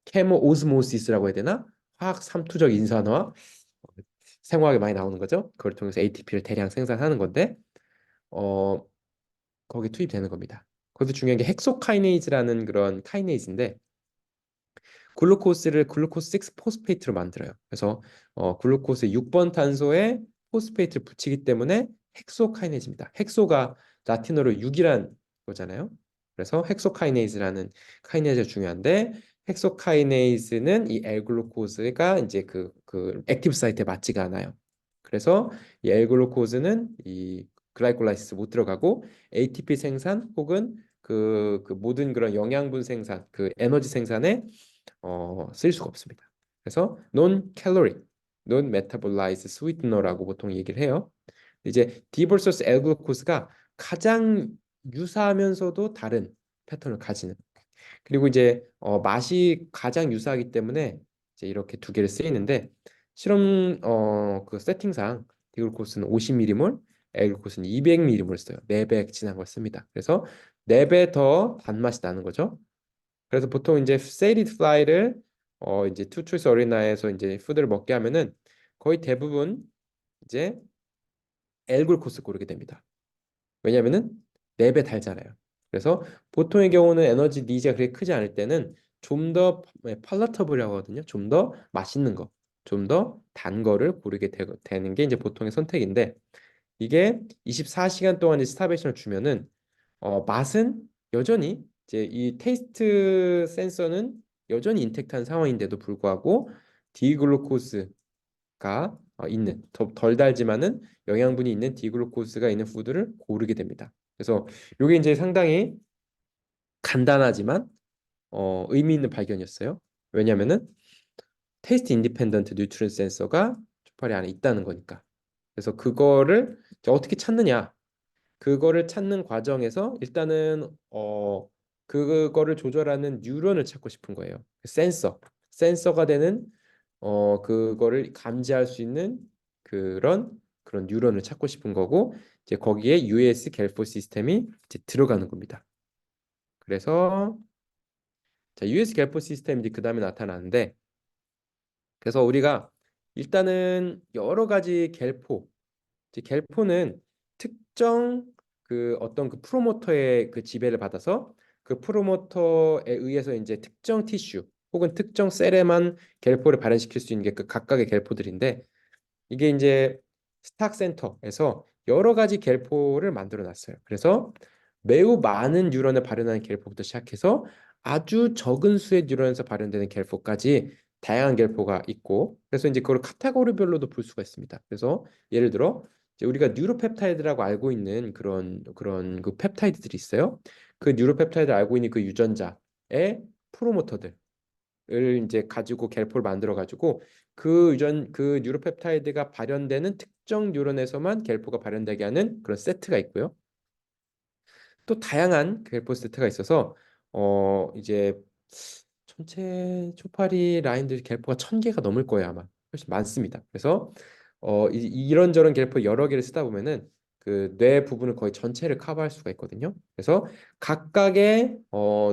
케모 오스모시스라고 해야 되나? 화학 삼투적 인산화 생화학에 많이 나오는 거죠. 그걸 통해서 ATP를 대량 생산하는 건데 어 거기 투입되는 겁니다. 거기서 중요한 게 헥소카이네이즈라는 그런 카이네이즈인데 글루코스를 글루코스 6 포스페이트로 만들어요. 그래서 글루코스 6번 탄소에 포스페이트를 붙이기 때문에 헥소카이네이즈입니다. 헥소가 라틴어로 6이란 거잖아요. 그래서 헥소카이네이즈라는 카이네이즈가 중요한데 헥소카이네이즈는 이 L글루코즈가 이제 그 액티브 사이트에 맞지가 않아요. 그래서 이 L글루코즈는 이 글라이콜라이시스 못 들어가고 ATP 생산 혹은 그 모든 그런 영양분 생산, 그 에너지 생산에 쓸 수가 없습니다. 그래서 non caloric, non metabolized sweetener라고 보통 얘기를 해요. 이제 D vs L 글루코스가 가장 유사하면서도 다른 패턴을 가지는. 그리고 이제 맛이 가장 유사하기 때문에 이제 이렇게 두 개를 쓰이는데 실험 그 세팅상 D 글루코스는 50m몰, L 글루코스는 200m몰 써요. 4배 진한 걸 씁니다. 그래서 4배 더 단맛이 나는 거죠. 그래서 보통 이제 세이리드 플라이를 이제 투초이스 어리나에서 이제 푸드를 먹게 하면은 거의 대부분 이제 L 글루코스 고르게 됩니다. 왜냐면은 4배 달잖아요. 그래서 보통의 경우는 에너지 니즈가 그렇게 크지 않을 때는 좀 더 팔라터블이라고 하거든요. 좀 더 맛있는 거, 좀 더 단 거를 고르게 되는 게 이제 보통의 선택인데 이게 24시간 동안 이 스타베이션을 주면은 맛은 여전히 이제 이 테이스트 센서는 여전히 인택트한 상황인데도 불구하고 디글루코스가 있는 덜 달지만은 영양분이 있는 디글루코스가 있는 푸드를 고르게 됩니다. 그래서 이게 이제 상당히 간단하지만 의미 있는 발견이었어요. 왜냐면은 테이스트 인디펜던트 뉴트리션 센서가 초파리 안에 있다는 거니까. 그래서 그거를 이제 어떻게 찾느냐? 그거를 찾는 과정에서 일단은 그거를 조절하는 뉴런을 찾고 싶은 거예요. 센서가 되는 그거를 감지할 수 있는 그런 뉴런을 찾고 싶은 거고 이제 거기에 US 갤포 시스템이 이제 들어가는 겁니다. 그래서 자, US 갤포 시스템이 이제 그 다음에 나타나는데 그래서 우리가 일단은 여러 가지 이제 갤포는 특정 그 어떤 그 프로모터의 그 지배를 받아서 그 프로모터에 의해서 이제 특정 티슈 혹은 특정 셀에만 갤포를 발현시킬 수 있는 게 그 각각의 갤포들인데 이게 이제 스탁 센터에서 여러 가지 갤포를 만들어 놨어요. 그래서 매우 많은 뉴런을 발현하는 갤포부터 시작해서 아주 적은 수의 뉴런에서 발현되는 갤포까지 다양한 갤포가 있고 그래서 이제 그걸 카테고리별로도 볼 수가 있습니다. 그래서 예를 들어 이제 우리가 뉴로펩타이드라고 알고 있는 그런 그 펩타이드들이 있어요. 그 뉴로펩타이드 알고 있는 그 유전자의 프로모터들 을 이제 가지고 갤포를 만들어 가지고 그 뉴로펩타이드가 발현되는 특정 뉴런에서만 갤포가 발현되게 하는 그런 세트가 있고요. 또 다양한 갤포 세트가 있어서 이제 전체 초파리 라인들 갤포가 1000개가 넘을 거예요 아마 훨씬 많습니다. 그래서 이런저런 갤포 여러 개를 쓰다 보면은 그 뇌 부분을 거의 전체를 커버할 수가 있거든요. 그래서 각각의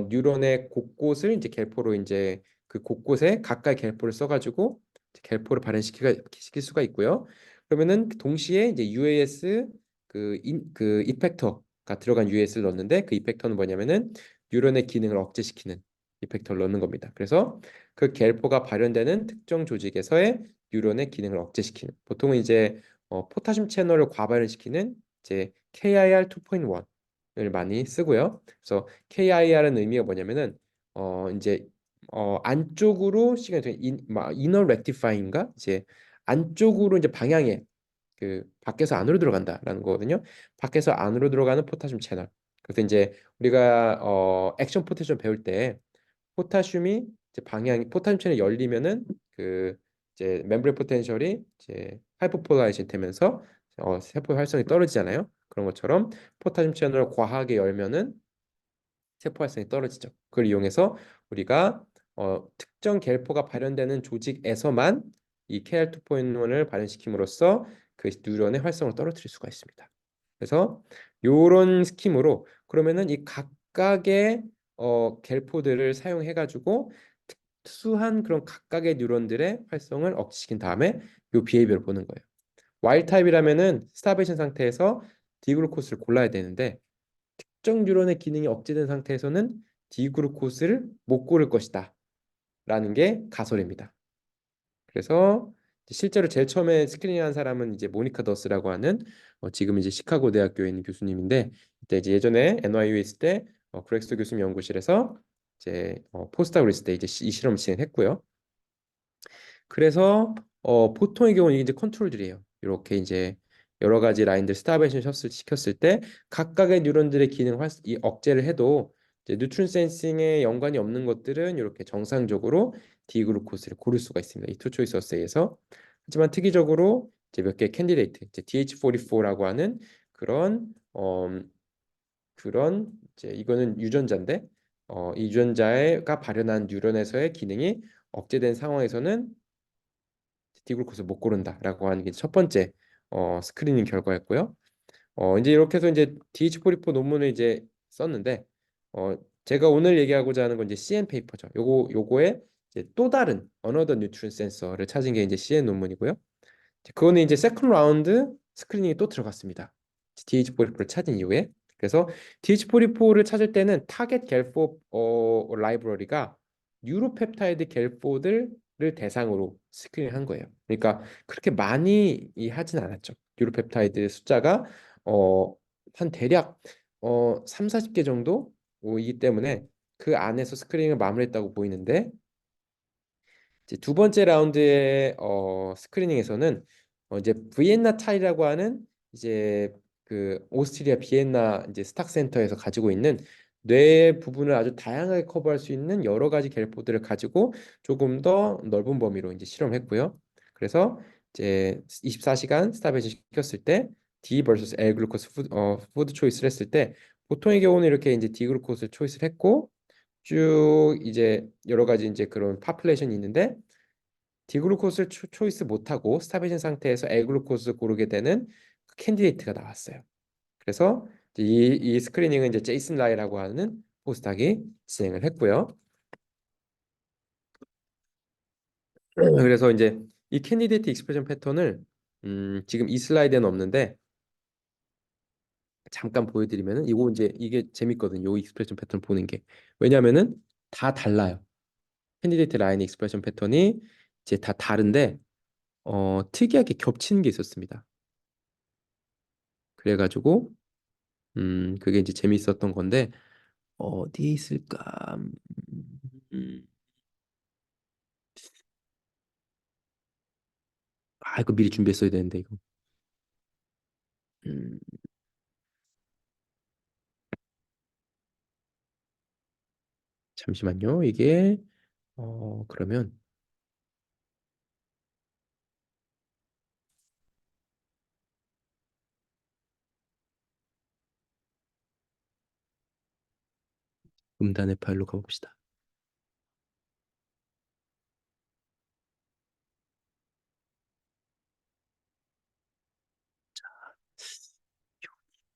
뉴런의 곳곳을 이제 갤포로 이제 그 곳곳에 각각의 갤포를 써가지고 갤포를 발현시킬 수가 있고요. 그러면은 동시에 이제 UAS 그 이펙터가 들어간 UAS를 넣는데 그 이펙터는 뭐냐면은 뉴런의 기능을 억제시키는 이펙터를 넣는 겁니다. 그래서 그 갤포가 발현되는 특정 조직에서의 뉴런의 기능을 억제시키는 보통은 이제 포타슘 채널을 과발현시키는 이제 KIR 2.1을 많이 쓰고요. 그래서 KIR은 의미가 뭐냐면은 이제 안쪽으로 시간이 되는 이너 렉티파잉인가 이제 안쪽으로 이제 방향에 그 밖에서 안으로 들어간다라는 거거든요. 밖에서 안으로 들어가는 포타슘 채널. 그래서 이제 우리가 액션 포테शि엄 배울 때 포타슘이 이제 방향이 포타슘 채널이 열리면은 그 이제 멤브레인 포텐셜이 이제 하이퍼폴라이징 되면서 세포 활성이 떨어지잖아요. 그런 것처럼 포타슘 채널을 과하게 열면은 세포 활성이 떨어지죠. 그걸 이용해서 우리가 특정 갤포가 발현되는 조직에서만 이 KR2.1을 발현시킴으로써 그 뉴런의 활성을 떨어뜨릴 수가 있습니다. 그래서 이런 스킴으로 그러면은 이 각각의 갤포들을 사용해 가지고 특수한 그런 각각의 뉴런들의 활성을 억제시킨 다음에 이 비헤이비어를 보는 거예요. 와일드 타입이라면은 스타베이션 상태에서 디글루코스를 골라야 되는데 특정 뉴런의 기능이 억제된 상태에서는 디그루코스를 못 고를 것이다 라는 게 가설입니다. 그래서 실제로 제일 처음에 스크린한 사람은 이제 모니카 더스라고 하는 지금 이제 시카고 대학교에 있는 교수님인데 이때 이제 예전에 NYU에 있을 때 그렉스터 교수님 연구실에서 이제 포스닥 리스 때 이제 이 실험을 진행했고요. 그래서 보통의 경우는 이게 이제 컨트롤들이에요. 이렇게 이제 여러 가지 라인들 스타베이션 시켰을 때 각각의 뉴런들의 기능 이 억제를 해도 이제 뉴트론 센싱에 연관이 없는 것들은 이렇게 정상적으로 디글루코스를 고를 수가 있습니다. 이 투 초이스 어세이에서. 하지만 특이적으로 이제 몇 개 캔디데이트, 이제 DH44라고 하는 그런 그런 이제 이거는 유전자인데 이 유전자가 발현한 뉴런에서의 기능이 억제된 상황에서는 디글루코스 못 고른다라고 하는 게 첫 번째 스크리닝 결과였고요. 이제 이렇게 해서 이제 DH44 논문을 이제 썼는데 어, 제가 오늘 얘기하고자 하는 건 이제 CN 페이퍼죠. 요거에 이제 또 다른 Another Nutrient Sensor를 찾은 게 이제 CN 논문이고요. 그거는 이제 세컨 라운드 스크리닝이 또 들어갔습니다. DH44를 찾은 이후에. 그래서 DH44를 찾을 때는 타겟 갤포 라이브러리가 뉴로펩타이드 갤포들을 대상으로 스크린한 거예요. 그러니까 그렇게 많이 하진 않았죠. 뉴로펩타이드 숫자가 어, 한 대략 3, 40개 정도이기 때문에 그 안에서 스크린을 마무리했다고 보이는데 이제 두 번째 라운드의 스크리닝에서는 이제 비엔나 타이라고 하는 이제 그 오스트리아 비엔나 이제 스탁 센터에서 가지고 있는 뇌 부분을 아주 다양하게 커버할 수 있는 여러 가지 갤포들을 가지고 조금 더 넓은 범위로 이제 실험했고요. 그래서 이제 24시간 스타베이션 시켰을 때 D vs L 글루코스 푸드 초이스를 했을 때 보통의 경우는 이렇게 이제 D 글루코스를 초이스를 했고 쭉 이제 여러 가지 이제 그런 파퓰레이션이 있는데 디글루코스를 초이스 못하고 스타베이션 상태에서 A글루코스 고르게 되는 그 캔디데이트가 나왔어요. 그래서 이 스크리닝은 이제 제이슨 라이라고 하는 포스닥이 진행을 했고요. 그래서 이제 이 캔디데이트 익스프레션 패턴을 지금 이 슬라이드에는 없는데 잠깐 보여드리면은 이거 이제 이게 재밌거든요. 이 익스프레션 패턴 보는 게 왜냐면은 다 달라요. 캔디데이트 라인 익스프레션 패턴이 이제 다 다른데 특이하게 겹치는 게 있었습니다. 그래가지고 그게 이제 재밌었던 건데 어디에 있을까? 음, 이거 미리 준비했어야 되는데 이거. 음, 잠시만요. 이게 그러면 음단의 파일로 가봅시다.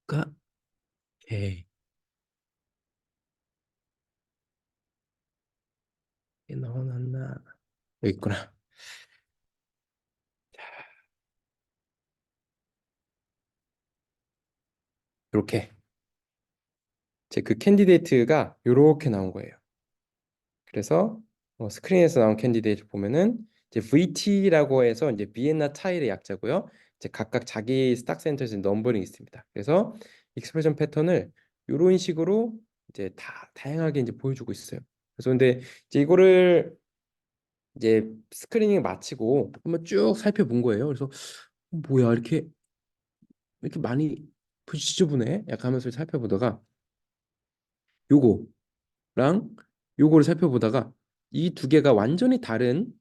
가 에 넣어놨나? 여기 있구나. 이렇게 제 그 캔디데이트가 이렇게 나온 거예요. 그래서 스크린에서 나온 캔디데이트 보면은 이제 VT라고 해서 이제 비엔나 타일의 약자고요. 이제 각각 자기 스탁 센터에서 넘버링이 있습니다. 그래서 익스프레션 패턴을 이런 식으로 이제 다 다양하게 이제 보여주고 있어요. 그래서 근데 이제 이거를 이제 스크리닝 마치고 한번 쭉 살펴본 거예요. 그래서 뭐야 이렇게 많이 지저분해? 약간 하면서 살펴보다가 요거 랑 요거를 살펴보다가 이 두 개가 완전히 다른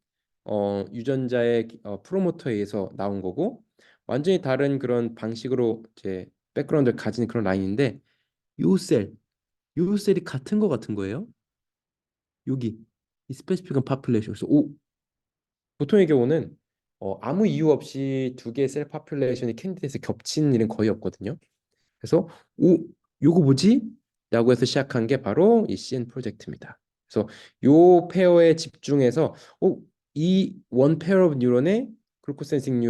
유전자의 프로모터에 의해서 나온 거고 완전히 다른 그런 방식으로 이제 백그라운드를 가진 그런 라인인데 요 셀, 요 셀이 같은 거 같은 거예요. 여기 이 스페시픽한 파퓰레이션. 그래서 보통의 경우는 아무 이유 없이 두 개의 셀 파퓰레이션이 캔디데이트에 겹치는 일은 거의 없거든요. 그래서 요거 뭐지? 라고 해서 시작한 게 바로 이 CN 프로젝트입니다. 그래서 요 페어에 집중해서 이원 페어 오브 뉴런의 글루코센싱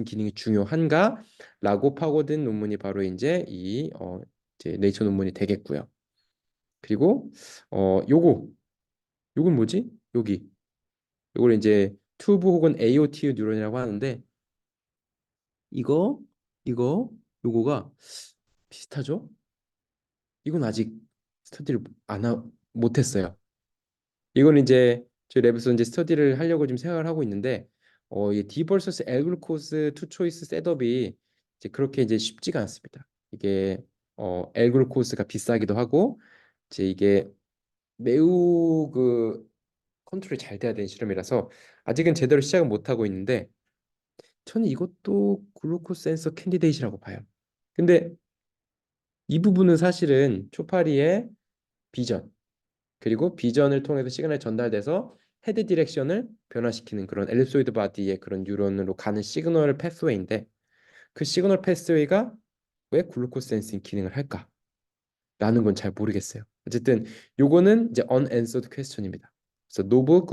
기능이 중요한가? 라고 파고든 논문이 바로 이제 이제 네이처 논문이 되겠고요. 그리고 요건 뭐지? 요걸 이제 튜브 혹은 AOT 뉴런이라고 하는데 이거 이거 요거가 비슷하죠? 이건 아직 스터디를 못했어요. 이거는 이제 저희 랩에서 이제 스터디를 하려고 지금 생각을 하고 있는데 이 D vs L 글루코스 투 초이스 셋업이 이제 그렇게 이제 쉽지가 않습니다. 이게 L 글루코스가 비싸기도 하고 이제 이게 매우 그 컨트롤이 잘 돼야 되는 실험이라서 아직은 제대로 시작은 못 하고 있는데 저는 이것도 글루코스 센서 캔디데이트라고 봐요. 근데 이 부분은 사실은 초파리의 비전 그리고 비전을 통해서 시그널이 전달돼서 헤드 디렉션을 변화시키는 그런 엘립소이드 바디의 그런 뉴런으로 가는 시그널 패스웨이인데 그 시그널 패스웨이가 왜 글루코스 센싱 기능을 할까라는 건 잘 모르겠어요. 어쨌든 요거는 이제 unanswered question입니다. 그래서 노브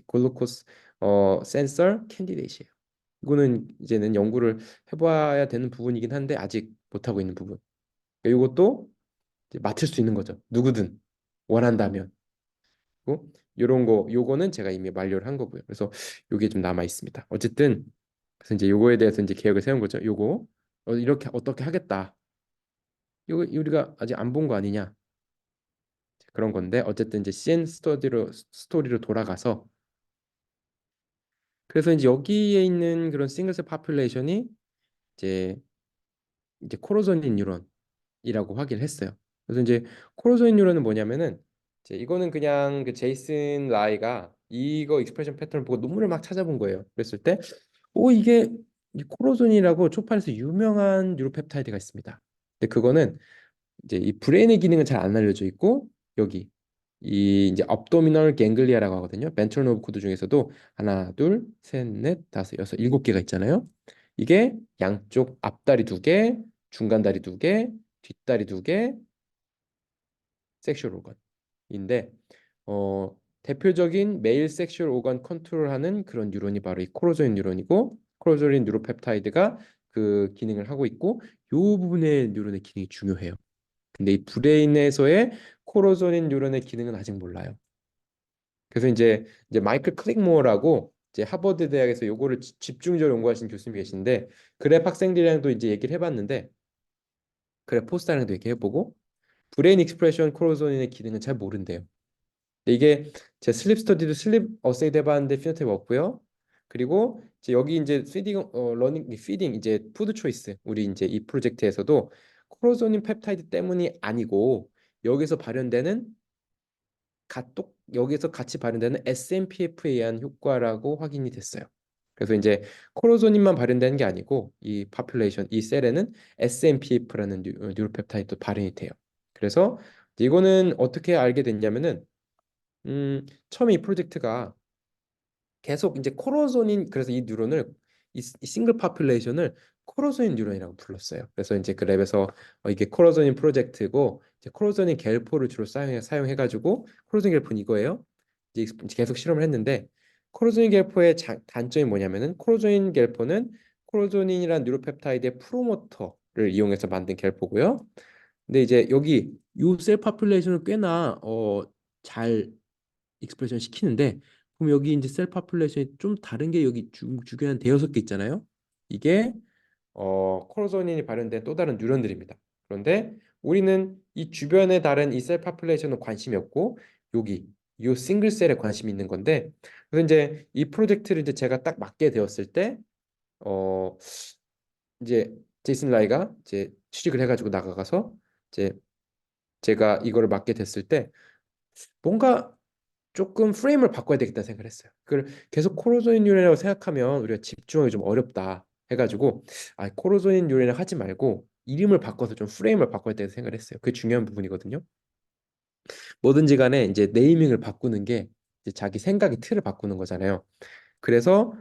글루코스 센서 캔디데이트예요. 이거는 이제는 연구를 해봐야 되는 부분이긴 한데 아직 못하고 있는 부분. 그러니까 이것도 이제 맞출 수 있는 거죠. 누구든 원한다면. 고 요런 거 요거는 제가 이미 완료를 한 거고요. 그래서 요게 좀 남아 있습니다. 어쨌든 그래서 이제 요거에 대해서 이제 계획을 세운 거죠. 요거 이렇게 어떻게 하겠다. 요거 우리가 아직 안 본 거 아니냐. 그런 건데 어쨌든 이제 CN 스토리로 돌아가서 그래서 이제 여기에 있는 그런 싱글셀 파퓰레이션이 이제 코로존인 뉴런이라고 확인을 했어요. 그래서 이제 코로존인 뉴런은 뭐냐면은 이제 이거는 그냥 그 제이슨 라이가 이거 익스프레션 패턴을 보고 논문을 막 찾아본 거예요. 그랬을 때, 이게 이 코로존이라고 초판에서 유명한 뉴로펩타이드가 있습니다. 근데 그거는 이제 이 브레인의 기능은 잘 안 알려져 있고 여기 이 이제 업도미널 갱글리아라고 하거든요. 벤트럴 노브 코드 중에서도 하나, 둘, 셋, 넷, 다섯, 여섯, 일곱 개가 있잖아요. 이게 양쪽 앞다리 두 개, 중간 다리 두 개, 뒷다리 두 개, 섹슈얼 오건인데 대표적인 메일 섹슈얼 오건 컨트롤하는 그런 뉴런이 바로 이 코로조인 뉴런이고 코로조인 뉴로펩타이드가 그 기능을 하고 있고 이 부분의 뉴런의 기능이 중요해요. 근데 이 브레인에서의 코로조닌 뉴런의 기능은 아직 몰라요. 그래서 이제 마이클 클릭모어라고 이제 하버드 대학에서 요거를 집중적으로 연구하신 교수님이 계신데 그랩 학생들이랑도 이제 얘기를 해봤는데 그랩 포스터랑도 얘기해보고 브레인 익스프레션 코로조닌의 기능은 잘 모른대요. 근데 이게 제 슬립 스터디도 슬립 어세이드 해봤는데 피노타입 없고요. 그리고 이제 여기 이제 피딩 러닝 피딩 이제 푸드 초이스 우리 이제 이 프로젝트에서도 코로조닌 펩타이드 때문이 아니고 여기서 발현되는 여기서 같이 발현되는 SMPF에 의한 효과라고 확인이 됐어요. 그래서 이제 코로조닌만 발현되는 게 아니고 이 파퓰레이션 이 셀에는 SMPF라는 뉴로펩타이드도 발현이 돼요. 그래서 이거는 어떻게 알게 됐냐면은 처음에 이 프로젝트가 계속 이제 코로조닌 그래서 이 뉴런을 이 싱글 파퓰레이션을 코로조닌 뉴런이라고 불렀어요. 그래서 이제 그 랩에서 이게 코로조닌 프로젝트고 이제 코로조닌 겔포를 주로 사용해가지고 코로조닌 겔포는 이거예요. 이제 계속 실험을 했는데 코로조닌 겔포의 단점이 뭐냐면은 코로조닌 겔포는 코로조닌이라는 뉴로펩타이드의 프로모터를 이용해서 만든 겔포고요. 근데 이제 여기 요 셀 파퓰레이션을 꽤나 잘 익스프레션 시키는데 그럼 여기 이제 셀 파퓰레이션이 좀 다른 게 여기 주변에 한 대여섯 개 있잖아요. 이게 코로조닌이 발현된 또 다른 뉴런들입니다. 그런데 우리는 이 주변에 다른 이 셀 파퓰레이션은 관심이 없고 여기 이 싱글 셀에 관심이 있는 건데 그래서 이제 이 프로젝트를 이제 제가 딱 맡게 되었을 때 어, 이제 제이슨 라이가 이제 취직을 해가지고 나가서 이제 제가 이거를 맡게 됐을 때 뭔가 조금 프레임을 바꿔야 되겠다 생각을 했어요. 그걸 계속 코로조인 유래라고 생각하면 우리가 집중하기 좀 어렵다 해가지고 코로조인 유래를 하지 말고 이름을 바꿔서 좀 프레임을 바꿔야 되겠다 생각을 했어요. 그게 중요한 부분이거든요. 뭐든지 간에 이제 네이밍을 바꾸는 게 이제 자기 생각의 틀을 바꾸는 거잖아요. 그래서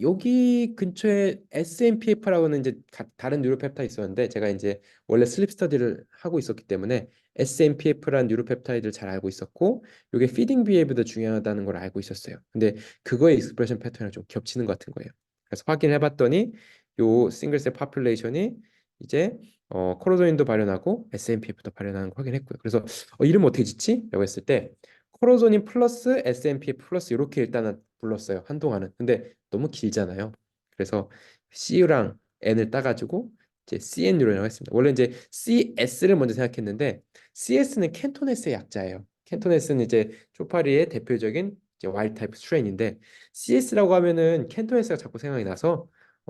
여기 근처에 SMPF라고는 이제 다른 뉴로펩타이드 있었는데 제가 이제 원래 슬립 스터디를 하고 있었기 때문에 SMPF라는 뉴로펩타이드를 잘 알고 있었고 이게 피딩 비헤비어도 중요하다는 걸 알고 있었어요. 근데 그거의 익스프레션 패턴이랑 좀 겹치는 것 같은 거예요. 그래서 확인해 봤더니 요 싱글셀 파퓰레이션이 이제 코로조인도 발현하고 SMPF도 발현하는 걸 확인했고요. 그래서 이름 어떻게 짓지? 라고 했을 때 코로조닌 플러스 SMPF 플러스 이렇게 일단은 불렀어요. 한동안은. 근데 너무 길잖아요. 그래서 C랑 N을 따가지고 이제 CN 뉴런이라고 했습니다. 원래 이제 CS를 먼저 생각했는데 CS는 캔토네스의 약자예요. 캔토네스는 이제 초파리의 대표적인 이제 와일드 타입 스트레인인데 CS라고 하면은 캔토네스가 자꾸 생각이 나서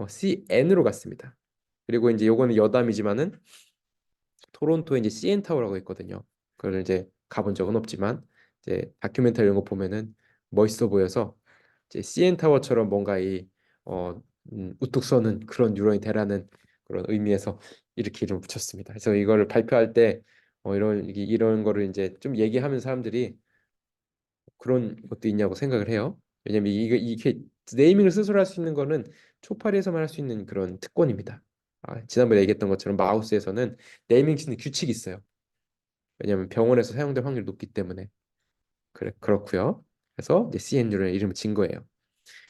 CN으로 갔습니다. 그리고 이제 요거는 여담이지만은 토론토에 이제 CN 타워라고 있거든요. 그걸 이제 가본 적은 없지만 이제 다큐멘터리 이런 거 보면은 멋있어 보여서 이제 CN 타워처럼 뭔가 우뚝 서는 그런 뉴런이 되라는 그런 의미에서 이렇게 이름을 붙였습니다. 그래서 이거를 발표할 때 이런 거를 이제 좀 얘기하면 사람들이 그런 것도 있냐고 생각을 해요. 왜냐면 이게 네이밍을 스스로 할 수 있는 거는 초파리에서만 할 수 있는 그런 특권입니다. 지난번에 얘기했던 것처럼 마우스에서는 네이밍 짓는 규칙이 있어요. 왜냐면 병원에서 사용될 확률이 높기 때문에. 그렇고요. 그래서 이제 CNU라는 이름을 진 거예요.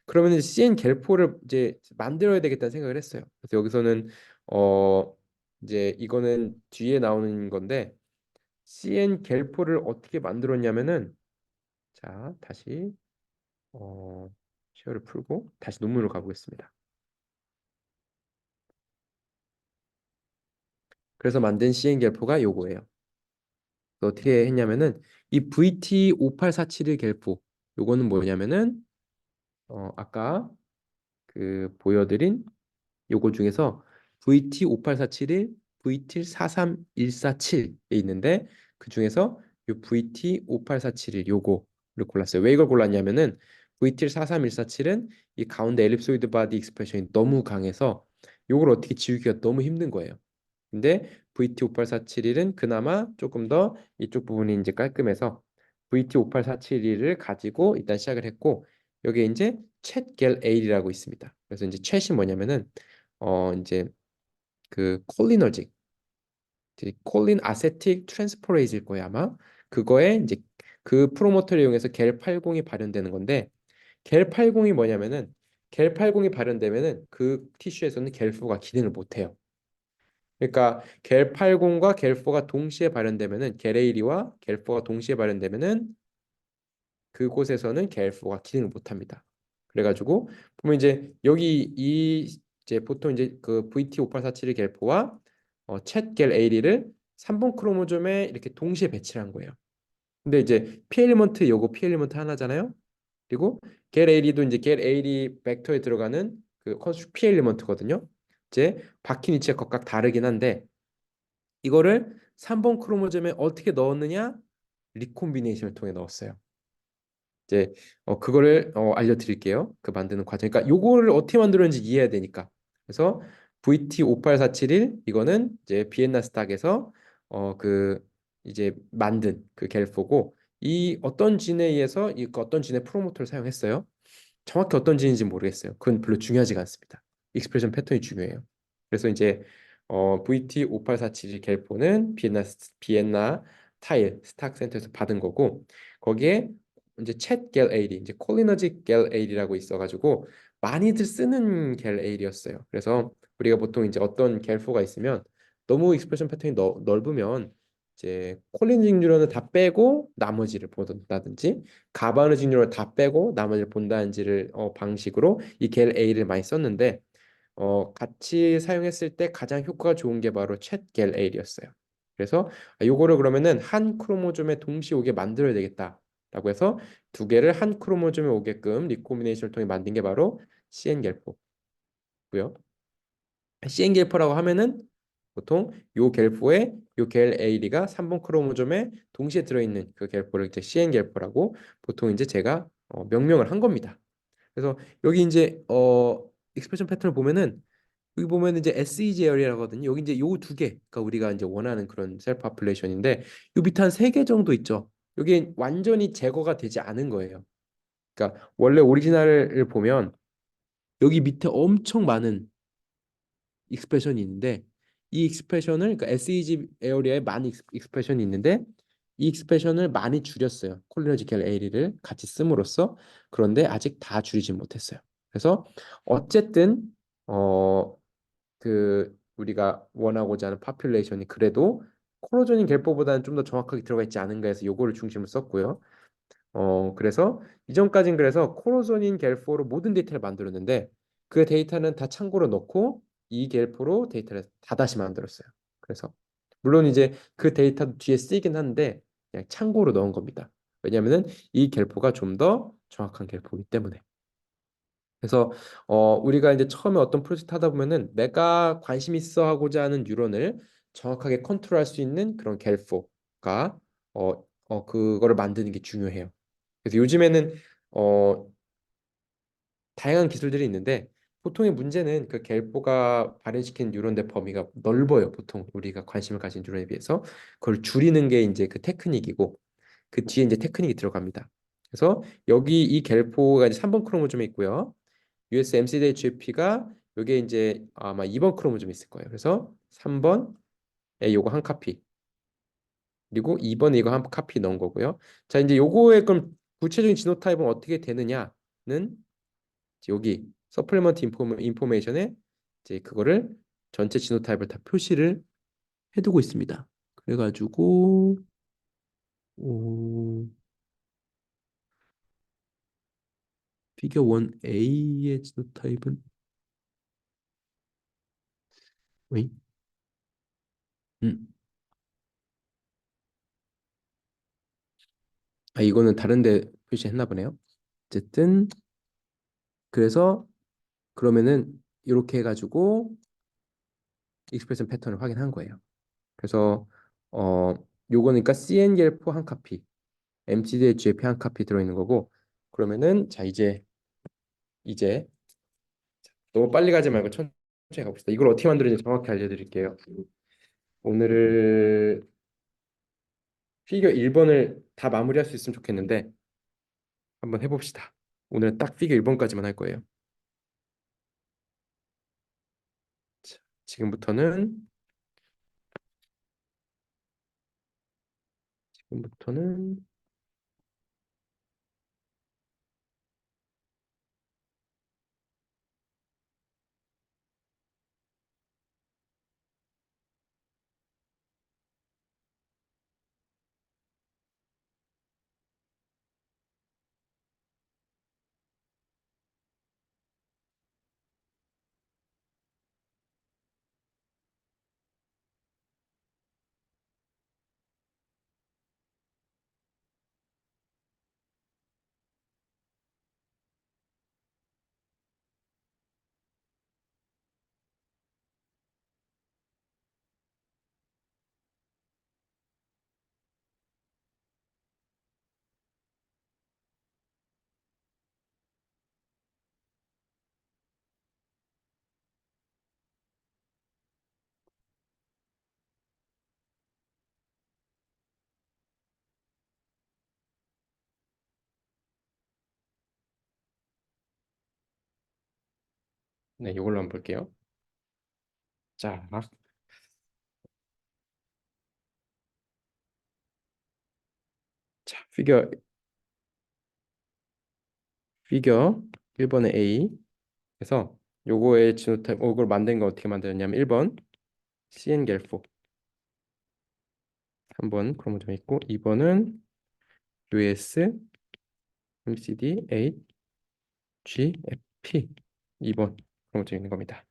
그러면 이제 CN 겔포를 이제 만들어야 되겠다는 생각을 했어요. 그래서 여기서는 어 이제 이거는 뒤에 나오는 건데 CN 겔포를 어떻게 만들었냐면은 자 다시 쉐어를 풀고 다시 논문으로 가보겠습니다. 그래서 만든 CN 겔포가 요거예요. 어떻게 했냐면은 이 VT5847의 겔포 요거는 뭐냐면은 아까 그 보여드린 요거 중에서 VT5847이 VT43147에 있는데 그 중에서 요 VT5847이 요거를 골랐어요. 왜 이걸 골랐냐면은 VT43147은 이 가운데 엘립소이드 바디 익스프레션이 너무 강해서 요걸 어떻게 지우기가 너무 힘든 거예요. 근데 VT5847은 그나마 조금 더 이쪽 부분이 이제 깔끔해서 VT5847을 가지고 일단 시작을 했고 여기에 이제 챗겔 A이라고 있습니다. 그래서 이제 챗이 뭐냐면은 이제 그 콜리너직, 콜린 아세틱 트랜스포레이즈일 거예요 아마. 그거에 이제 그 프로모터를 이용해서 겔80이 발현되는 건데 겔80이 뭐냐면은 겔80이 발현되면은 그 티슈에서는 겔4가 기능을 못 해요. 그러니까 겔80과 겔4가 동시에 발현되면은 겔8와 겔4가 동시에 발현되면은 그곳에서는 겔4가 기능을 못 합니다. 그래가지고 보면 이제 여기 이 이제 보통 이제 그 VT5847의 겔포와 챗 겔8를 3번 크로모점에 이렇게 동시에 배치를 한 거예요. 근데 이제 P 엘리먼트 요거 P 엘리먼트 하나잖아요. 그리고 겔8도 이제 겔8 벡터에 들어가는 그 컨스트럭 P 엘리먼트거든요. 이제 박힌 위치가 각각 다르긴 한데 이거를 3번 크로모점에 어떻게 넣었느냐? 리콤비네이션을 통해 넣었어요. 이제 그거를 알려드릴게요. 그 만드는 과정. 그러니까 요거를 어떻게 만들었는지 이해해야 되니까. 그래서 VT58471 이거는 이제 비엔나 스탁에서 그 이제 만든 그 겔포고 이 어떤 진에 의해서 그 어떤 진의 프로모터를 사용했어요. 정확히 어떤 진인지 모르겠어요. 그건 별로 중요하지가 않습니다. 익스프레션 패턴이 중요해요. 그래서 이제 VT5847 겔포는 비엔나 타일 스탁 센터에서 받은 거고 거기에 이제 챗겔 에일이 이제 콜리너지 겔 에일이라고 있어가지고 많이들 쓰는 겔 에일이었어요. 그래서 우리가 보통 이제 어떤 겔포가 있으면 너무 익스프레션 패턴이 넓으면 이제 콜리너직 뉴런을 다 빼고 나머지를 본다든지 가바느직 뉴런을 다 빼고 나머지를 본다든지를 방식으로 이 겔 A를 많이 썼는데 같이 사용했을 때 가장 효과가 좋은 게 바로 챗겔 A였어요. 그래서 요거를 그러면은 한 크로모점에 동시에 오게 만들어야 되겠다라고 해서 두 개를 한 크로모점에 오게끔 리코미네이션을 통해 만든 게 바로 CN겔포고요. CN겔포라고 하면은 보통 요 겔포에 요 겔 A가 3번 크로모점에 동시에 들어있는 그 겔포를 이제 CN겔포라고 보통 이제 제가 명명을 한 겁니다. 그래서 여기 이제 익스프레션 패턴을 보면은 여기 보면 이제 SEG 에어리어라거든요. 여기 이제 요 두 개, 그러니까 우리가 이제 원하는 그런 셀 파퓰레이션인데 요 밑에 한 세 개 정도 있죠. 여기 완전히 제거가 되지 않은 거예요. 그러니까 원래 오리지널을 보면 여기 밑에 엄청 많은 익스프레션이 있는데 이 익스프레션을 그러니까 SEG 에어리어에 많은 익스프레션이 있는데 이 익스프레션을 많이 줄였어요. 콜리너지컬 에이리를 같이 씀으로써 그런데 아직 다 줄이지 못했어요. 그래서 어쨌든 그 우리가 원하고자 하는 파퓰레이션이 그래도 콜로저닌 겔포보다는 좀 더 정확하게 들어가 있지 않은가 해서 요거를 중심으로 썼고요. 그래서 이전까진 그래서 콜로저닌 겔포로 모든 데이터를 만들었는데 그 데이터는 다 참고로 넣고 이 갤포로 데이터를 다 다시 만들었어요. 그래서 물론 이제 그 데이터 뒤에 쓰이긴 한데 그냥 참고로 넣은 겁니다. 왜냐하면은 이 갤포가 좀 더 정확한 갤포이기 때문에. 그래서 우리가 이제 처음에 어떤 프로젝트 하다 보면은 내가 관심 있어 하고자 하는 뉴런을 정확하게 컨트롤할 수 있는 그런 갤포가 그거를 만드는 게 중요해요. 그래서 요즘에는 어, 다양한 기술들이 있는데 보통의 문제는 그 갤포가 발현시킨 뉴런의 범위가 넓어요. 보통 우리가 관심을 가진 뉴런에 비해서 그걸 줄이는 게 이제 그 테크닉이고 그 뒤에 이제 테크닉이 들어갑니다. 그래서 여기 이 갤포가 이제 3번 크로모점에 있고요. US MCDHP가 요게 이제 아마 2번 크로모점에 있을 거예요. 그래서 3번에 요거 한 카피 그리고 2번에 이거 한 카피 넣은 거고요. 자, 이제 요거의 그럼 구체적인 지노타입은 어떻게 되느냐는 여기 서플리먼트 인포메이션에 이제 그거를 전체 지노타입을 다 표시를 해두고 있습니다. 그래가지고 오, 피겨 1A의 지노타입은 왜? 음. 아, 이거는 다른데 표시했나 보네요. 어쨌든 그래서 그러면은 이렇게 해가지고 익스프레션 패턴을 확인한 거예요. 그래서 어 요거는 그러니까 CNGL4 한 카피, MCDHP 한 카피 들어있는 거고 그러면은 자 이제 너무 빨리 가지 말고 천천히 가봅시다. 이걸 어떻게 만드는지 정확히 알려드릴게요. 오늘을 피겨 1번을 다 마무리할 수 있으면 좋겠는데 한번 해봅시다. 오늘은 딱 피겨 1번까지만 할 거예요. 자, 지금부터는 네, 이걸로 한번 볼게요. 자, 피겨 1번의 A 그래서 요거의 지노타입 이걸 만든 거 어떻게 만들었냐면 1번 CN겔포 3번 크로모점 있고 2번은 US MCD8 GFP 2번 크로모점 있는 겁니다.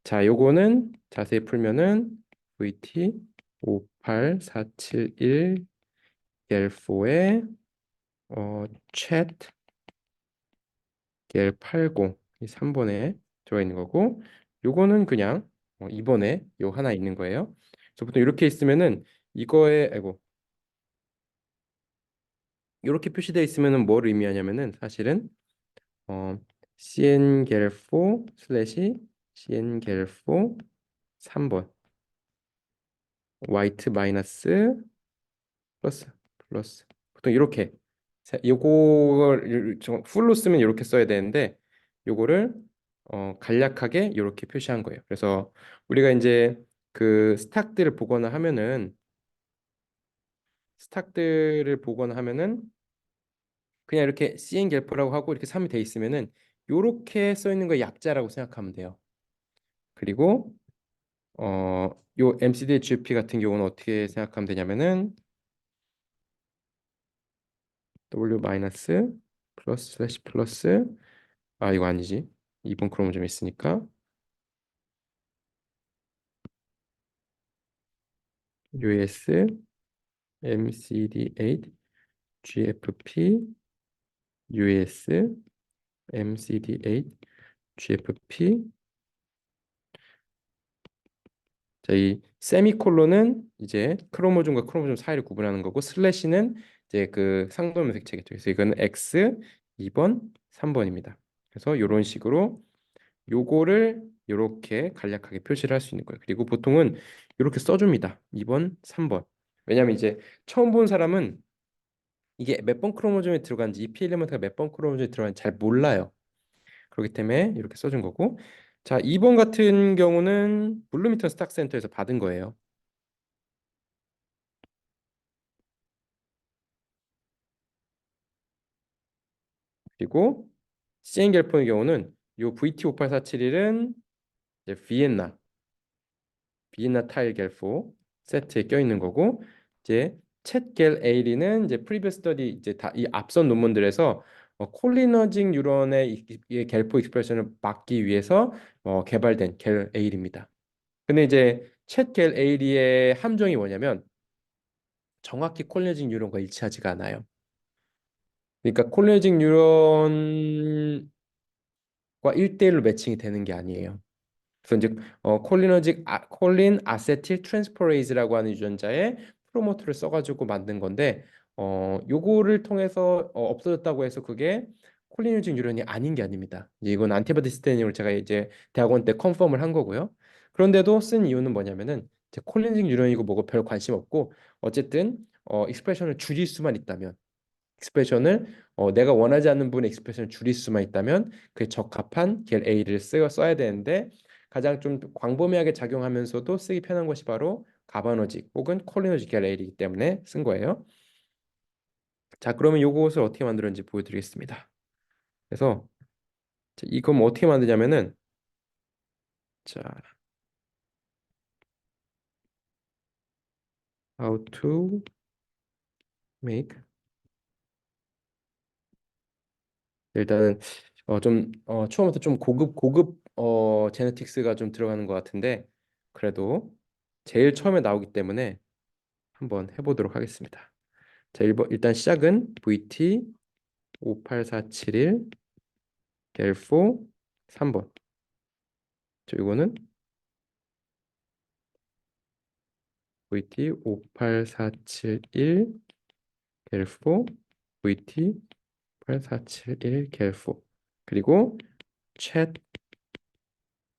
자, 요거는 자세히 풀면은 VT 58471 겔포의 챗 겔80 이 3번에 들어 있는 거고 요거는 그냥 2번에 요 하나 있는 거예요. 그래서 보통 이렇게 있으면은 이거에 아이고 이렇게 표시되어 있으면은 뭘 의미하냐면은 사실은 어 cngelfo 슬래시 cngelfo 3번 white 마이너스 플러스 보통 이렇게 요거를 풀로 쓰면 이렇게 써야 되는데 요거를 간략하게 이렇게 표시한 거예요. 그래서 우리가 이제 그 스탁들을 보거나 하면은 그냥 이렇게 cn 갤프라고 하고 이렇게 3이 돼 있으면은 요렇게 써 있는 거 약자라고 생각하면 돼요. 그리고 요 MCDHP 같은 경우는 어떻게 생각하면 되냐면은 W 마이너스 플러스 슬래시 플러스 아 이거 아니지 2번 크로모점 있으니까 US MCD8 GFP US MCD8 GFP. 자, 이 세미콜론은 이제 크로모즘과 크로모즘 사이를 구분하는 거고, 슬래시는 이제 그 상도면 색채겠죠. 그래서 이거는 X 2번, 3번입니다. 그래서 이런 식으로 요거를 이렇게 간략하게 표시를 할 수 있는 거예요. 그리고 보통은 이렇게 써줍니다. 2번, 3번. 왜냐하면 이제 처음 본 사람은 이게 몇 번 크로모즘에 들어간지, EP 엘리먼트가 몇 번 크로모즘에 들어간지 잘 몰라요. 그렇기 때문에 이렇게 써준 거고. 자, 2번 같은 경우는 블루미턴 스탁 센터에서 받은 거예요. 그리고 CN 갤폰의 경우는 요 VT58471은 이제 비엔나 타일 갤포 세트에 껴 있는 거고, 이제 챗겔 에이리는 이제 프리비어스 스터디 이제 다 이 앞선 논문들에서 콜리너징 뉴런의 이 갤포 익스프레션을 막기 위해서 개발된 겔 에이리입니다. 근데 이제 챗겔 에이리의 함정이 뭐냐면 정확히 콜리너징 뉴런과 일치하지가 않아요. 그러니까 콜리너징 뉴런과 1대1로 매칭이 되는 게 아니에요. 그래서 이제 콜린 아세틸 트랜스포레이즈라고 하는 유전자의 프로모터를 써가지고 만든 건데, 요거를 통해서 없어졌다고 해서 그게 콜리노직 유전이 아닌 게 아닙니다. 이제 이건 안티바디 스테인을 제가 이제 대학원 때 컨펌을 한 거고요. 그런데도 쓴 이유는 뭐냐면은 이제 콜리노직 유전이고 뭐고 별 관심 없고, 어쨌든 익스프레션을 줄일 수만 있다면, 익스프레션을 내가 원하지 않는 부분의 익스프레션을 줄일 수만 있다면 그에 적합한 겔 A를 써야 되는데, 가장 좀 광범위하게 작용하면서도 쓰기 편한 것이 바로 가바노직 혹은 콜리노직 겔 A이기 때문에 쓴 거예요. 자, 그러면 요것을 어떻게 만들었는지 보여드리겠습니다. 그래서 이건 뭐 어떻게 만드냐면은, 자, how to make, 일단은 처음부터 좀 고급 제네틱스가 좀 들어가는 것 같은데, 그래도 제일 처음에 나오기 때문에 한번 해보도록 하겠습니다. 자, 일단 시작은 VT 58471 델포 3번. 자, 이거는 VT 58471 델포 VT 8471 델포, 그리고 챗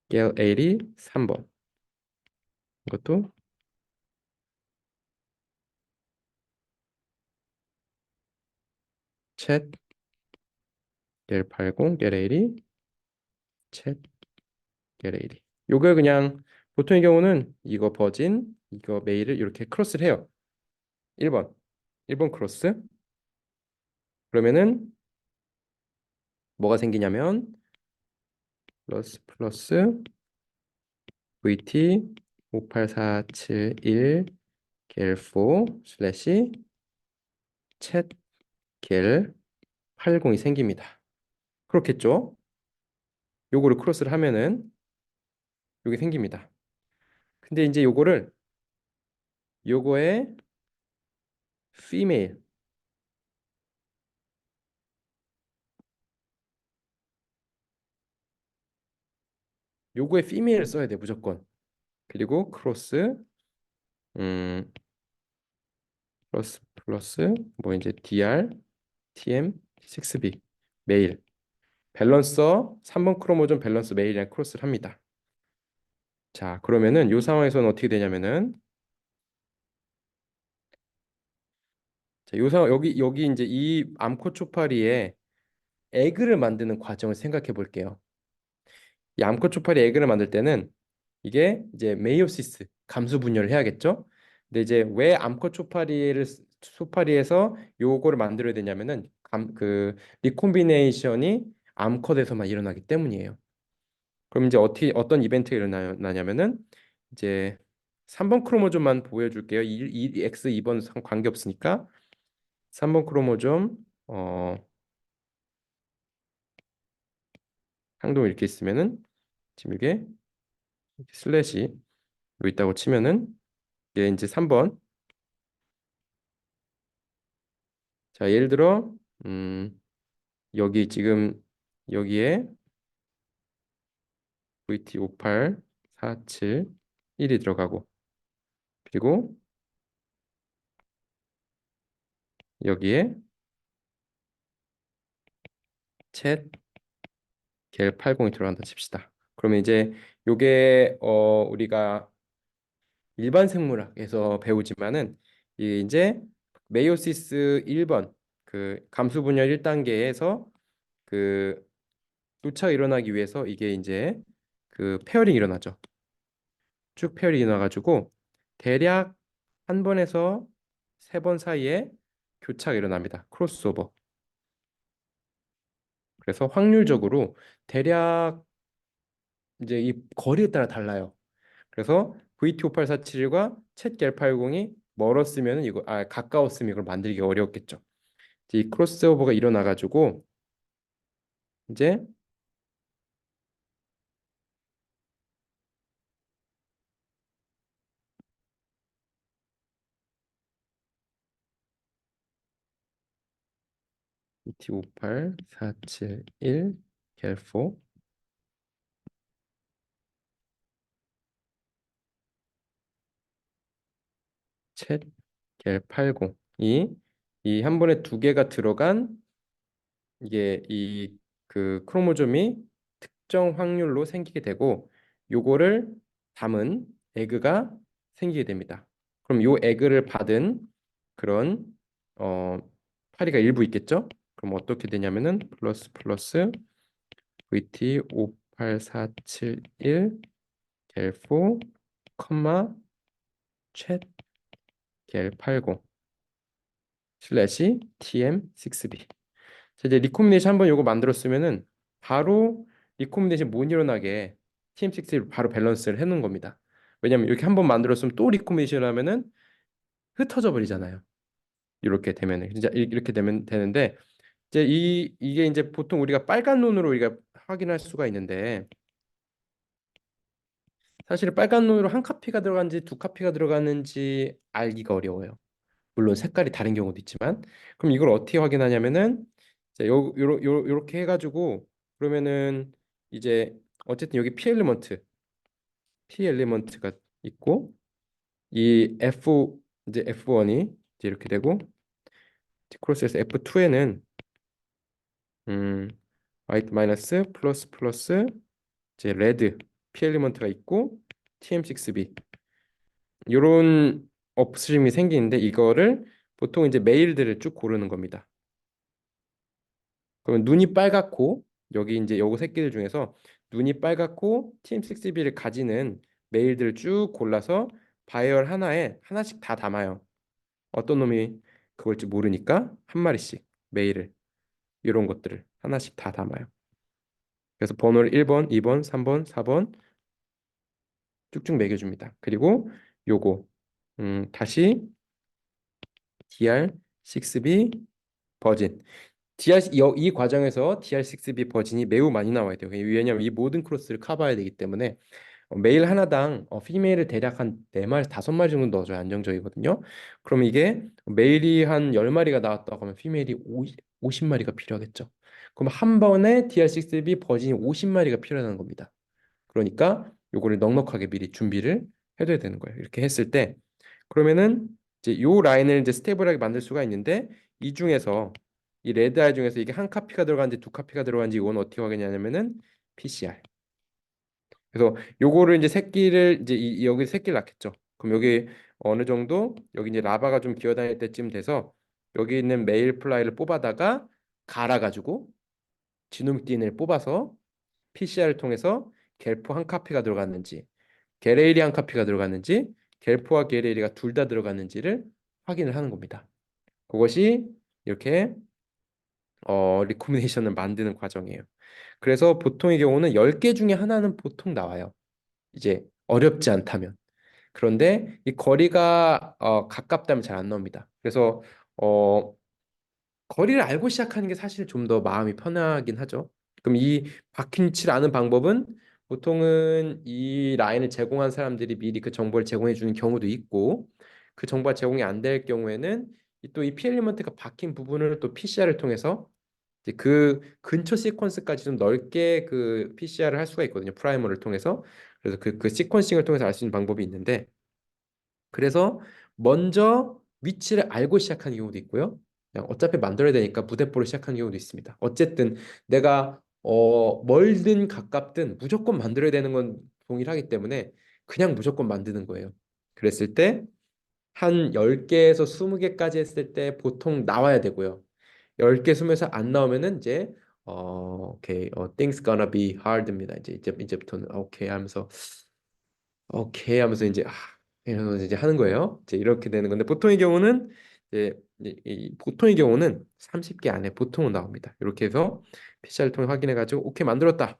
겔80 3번. 이것도 챗 겔80 겔80 챗 겔80. 요걸 그냥 보통의 경우는 이거 버진 이거 메일을 이렇게 크로스를 해요. 1번 크로스. 그러면은 뭐가 생기냐면 플러스 VT 58471 겔4 슬래시 챗겔 80이 생깁니다. 그렇겠죠? 요거를 크로스를 하면은 요게 생깁니다. 근데 이제 요거의 female, 요거의 female을 써야 돼 무조건. 그리고 음 플러스 뭐 이제 dr tm 6b 메일 밸런서 3번 크로모존 밸런스 메일이랑 크로스를 합니다. 자, 그러면은 요 상황에서는 어떻게 되냐면은, 자, 요 상황 여기 이제 이 암코 초파리에 에그를 만드는 과정을 생각해 볼게요. 이 암컷 초파리 에그를 만들 때는 이게 이제 메이오시스 감수 분열을 해야겠죠. 근데 이제 왜 암컷 초파리에서 요거를 만들어야 되냐면은 그 리콤비네이션이 암컷에서만 일어나기 때문이에요. 그럼 이제 어떤 이벤트가 일어나냐면은, 이제 3번 크로모좀만 보여줄게요. X 2번 관계 없으니까 3번 크로모좀 항동 이렇게 있으면은 지금 이게 슬래시 로 있다고 치면은 이게 이제 3번. 자, 예를 들어 여기 지금 여기에 VT58 471이 들어가고 그리고 여기에 챗 겔 80이 들어간다 칩시다. 그러면 이제 요게 우리가 일반 생물학에서 배우지만은 이게 이제 메이오시스 1번 그 감수 분열 1단계에서 그 교차가 일어나기 위해서 이게 이제 그 페어링이 일어나죠. 쭉 페어링이 일어나가지고 대략 한 번에서 세 번 사이에 교차가 일어납니다. 크로스오버. 그래서 확률적으로 대략 이제 이 거리에 따라 달라요. 그래서 VT58471과 챗겔80이 멀었으면 이거 가까웠으면 이걸 만들기 어려웠겠죠. 이제 이 크로스오버가 일어나가지고 이제 VT58471 겔4 챗겔80이 이 한 번에 두 개가 들어간 이게 이 그 크로모좀이 특정 확률로 생기게 되고 요거를 담은 에그가 생기게 됩니다. 그럼 요 에그를 받은 그런 어 파리가 일부 있겠죠? 그럼 어떻게 되냐면은 플러스 플러스 VT 58471 겔4 컴마 챗 겔80 슬래시 TM6B. 이제 리코미네이션 한번 요거 만들었으면은 바로 리코미네이션 못 일어나게 TM6를 바로 밸런스를 해놓은 겁니다. 왜냐면 이렇게 한번 만들었으면 또 리코미네이션 하면은 흩어져 버리잖아요. 이렇게 되면은 진짜 이렇게 되면 되는데 이제 이게 이제 보통 우리가 빨간 눈으로 우리가 확인할 수가 있는데 사실 빨간 눈으로 한 카피가 들어갔는지 두 카피가 들어갔는지 알기가 어려워요. 물론 색깔이 다른 경우도 있지만 그럼 이걸 어떻게 확인하냐면은 자, 요렇게 해가지고 그러면은 이제 어쨌든 여기 P 엘리먼트가 있고 이 F 이제 F1이 이제 이렇게 되고 크로스에서 F2에는 음 화이트 마이너스 플러스 플러스 이제 레드 P 엘리먼트가 있고 TM6B 요런 업스트림이 생기는데 이거를 보통 이제 메일들을 쭉 고르는 겁니다. 그러면 눈이 빨갛고 여기 이제 요거 새끼들 중에서 눈이 빨갛고 TM6B를 가지는 메일들을 쭉 골라서 바이얼 하나에 하나씩 다 담아요. 어떤 놈이 그걸지 모르니까 한 마리씩 메일을 이런 것들을 하나씩 다 담아요. 그래서 번호를 1번, 2번, 3번, 4번 쭉쭉 매겨줍니다. 그리고 요거 다시 DR6B 버진 이 과정에서 DR6B 버진이 매우 많이 나와야 돼요. 왜냐하면 이 모든 크로스를 커버해야 되기 때문에 메일 하나당 피메일을 대략 한 4마리, 5마리 정도 넣어줘야 안정적이거든요. 그럼 이게 메일이 한 10마리가 나왔다고 하면 피메일이 50마리가 필요하겠죠. 그럼 한 번에 DR6B 버진이 50마리가 필요하다는 겁니다. 그러니까 요거를 넉넉하게 미리 준비를 해둬야 되는 거예요. 이렇게 했을 때 그러면은 이제 요 라인을 이제 스테이블하게 만들 수가 있는데 이 중에서 이 레드 아이 중에서 이게 한 카피가 들어간지 두 카피가 들어간지 이건 어떻게 확인하냐면은 PCR. 그래서 요거를 이제 새끼를 이제 여기 새끼를 낳겠죠. 그럼 여기 어느 정도 여기 이제 라바가 좀 기어다닐 때쯤 돼서 여기 있는 메일 플라이를 뽑아다가 갈아가지고 지노믹 DNA를 뽑아서 PCR을 통해서 겔포 한 카피가 들어갔는지 게레일이 한 카피가 들어갔는지 겔포와 게레일이가 둘 다 들어갔는지를 확인을 하는 겁니다. 그것이 이렇게 리코미네이션을 만드는 과정이에요. 그래서 보통의 경우는 10개 중에 하나는 보통 나와요. 이제 어렵지 않다면. 그런데 이 거리가 가깝다면 잘 안 나옵니다. 그래서 어, 거리를 알고 시작하는 게 사실 좀 더 마음이 편하긴 하죠. 그럼 이 박힌 치를 아는 방법은 보통은 이 라인을 제공한 사람들이 미리 그 정보를 제공해 주는 경우도 있고 그 정보가 제공이 안 될 경우에는 또 이 P 엘리먼트가 박힌 부분을 또 PCR을 통해서 이제 그 근처 시퀀스까지 좀 넓게 그 PCR을 할 수가 있거든요. 프라이머를 통해서. 그래서 그 시퀀싱을 통해서 알 수 있는 방법이 있는데 그래서 먼저 위치를 알고 시작하는 경우도 있고요. 그냥 어차피 만들어야 되니까 무대뽀로 시작하는 경우도 있습니다. 어쨌든 내가 멀든 가깝든 무조건 만들어야 되는 건 동일하기 때문에 그냥 무조건 만드는 거예요. 그랬을 때 한 10개에서 20개까지 했을 때 보통 나와야 되고요. 10개, 20에서 안 나오면은 이제 오케이, things gonna be hard입니다. 이제부터는 오케이 하면서 오케이 하면서 이러면서 이제 하는 거예요. 이제 이렇게 되는 건데 보통의 경우는 보통의 경우는 30개 안에 보통은 나옵니다. 이렇게 해서 PCR을 통해 확인해 가지고 오케이 만들었다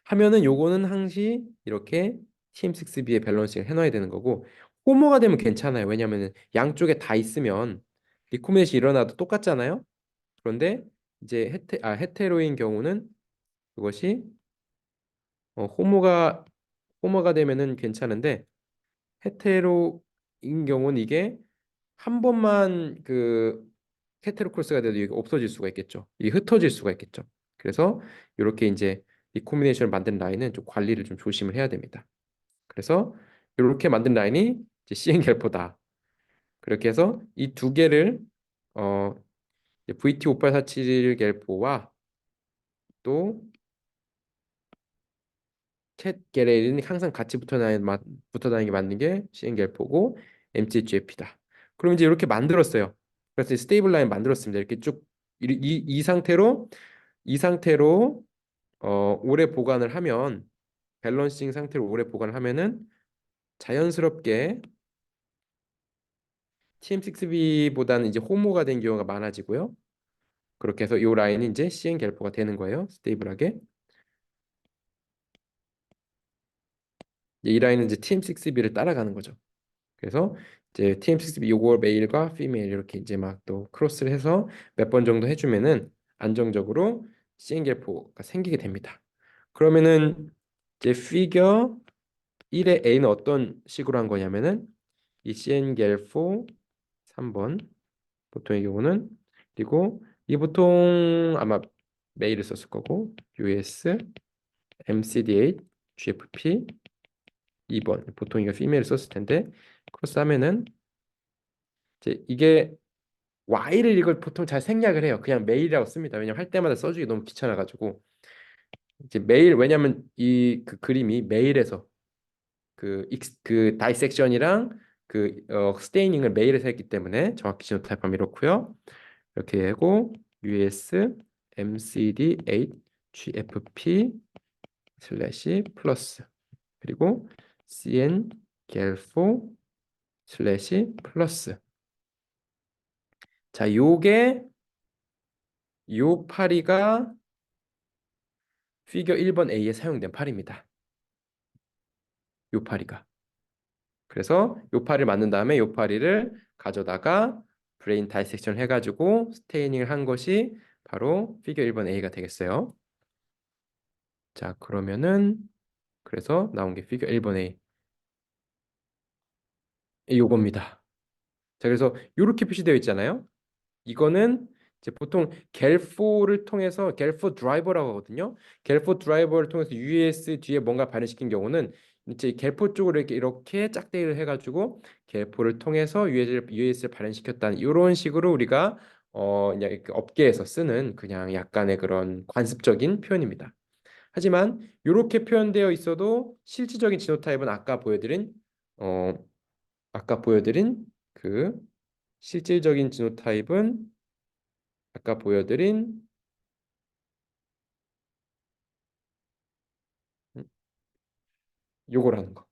하면은 요거는 항시 이렇게 TM6B의 밸런싱을 해놔야 되는 거고 호모가 되면 괜찮아요. 왜냐면은 양쪽에 다 있으면 리코멘이 일어나도 똑같잖아요. 그런데 이제 헤테로인 경우는 그것이 호모가 되면은 괜찮은데 헤테로인 경우는 이게 한 번만 그 헤테로크로스가 돼도 이게 없어질 수가 있겠죠. 이게 흩어질 수가 있겠죠. 그래서 이렇게 이제 리코미네이션을 만든 라인은 좀 관리를 좀 조심을 해야 됩니다. 그래서 이렇게 만든 라인이 이제 CN 갤포다. 그렇게 해서 이 두 개를 VT5847 갤포와 또 캣 게레일은 항상 같이 붙어 다니게 만든 게 CN 갤포고 MTGF이다. 그럼 이제 이렇게 만들었어요. 그래서 스테이블 라인 만들었습니다. 이렇게 쭉 이 상태로 오래 보관을 하면 밸런싱 상태로 오래 보관을 하면은 자연스럽게 TM6B보다는 이제 호모가 된 경우가 많아지고요. 그렇게 해서 이 라인이 이제 CN 갤포가 되는 거예요. 스테이블하게. 이 라인은 이제 TM6B를 따라가는 거죠. 그래서 이제 TM6B 요거 메일과 피메일 이렇게 이제 막 또 크로스를 해서 몇 번 정도 해주면은 안정적으로 CN겔포가 생기게 됩니다. 그러면은 이제 피겨 1의 A는 어떤 식으로 한 거냐면은 이 CN겔포 3번 보통의 경우는 그리고 이 보통 아마 메일을 썼을 거고 US MCD8 GFP 2번 보통 이거 피메일을 썼을 텐데 크로스 하면은 이제 이게 Y를 이걸 보통 잘 생략을 해요. 그냥 메일이라고 씁니다. 왜냐면 할 때마다 써주기 너무 귀찮아가지고 이제 메일 왜냐면 이 그 그림이 메일에서 그 다이섹션이랑 스테이닝을 메일에서 했기 때문에 정확히 지노타입하면 이렇고요. 이렇게 하고 US MCD8 GFP 슬래시 플러스 그리고 CN 겔4 슬래시 플러스 자 요게 요 파리가 피겨 1번 A에 사용된 팔입니다. 요 파리가. 그래서 요 파리를 만든 다음에 요 파리를 가져다가 브레인 다이섹션 해가지고 스테이닝을 한 것이 바로 피겨 1번 A가 되겠어요. 자 그러면은 그래서 나온 게 피겨 1번 A 요겁니다. 자 그래서 요렇게 표시되어 있잖아요. 이거는 이제 보통 겔4를 통해서 겔4 드라이버라고 하거든요. 겔4 드라이버를 통해서 US 뒤에 뭔가 발현시킨 경우는 이제 겔4 쪽으로 이렇게 짝대기를 해가지고 겔4를 통해서 US를 발현시켰다는 이런 식으로 우리가 그냥 그 업계에서 쓰는 그냥 약간의 그런 관습적인 표현입니다. 하지만 이렇게 표현되어 있어도 실질적인 지노타입은 어 아까 보여드린 그 실질적인 지노타입은 아까 보여드린 음, 요거라는 거.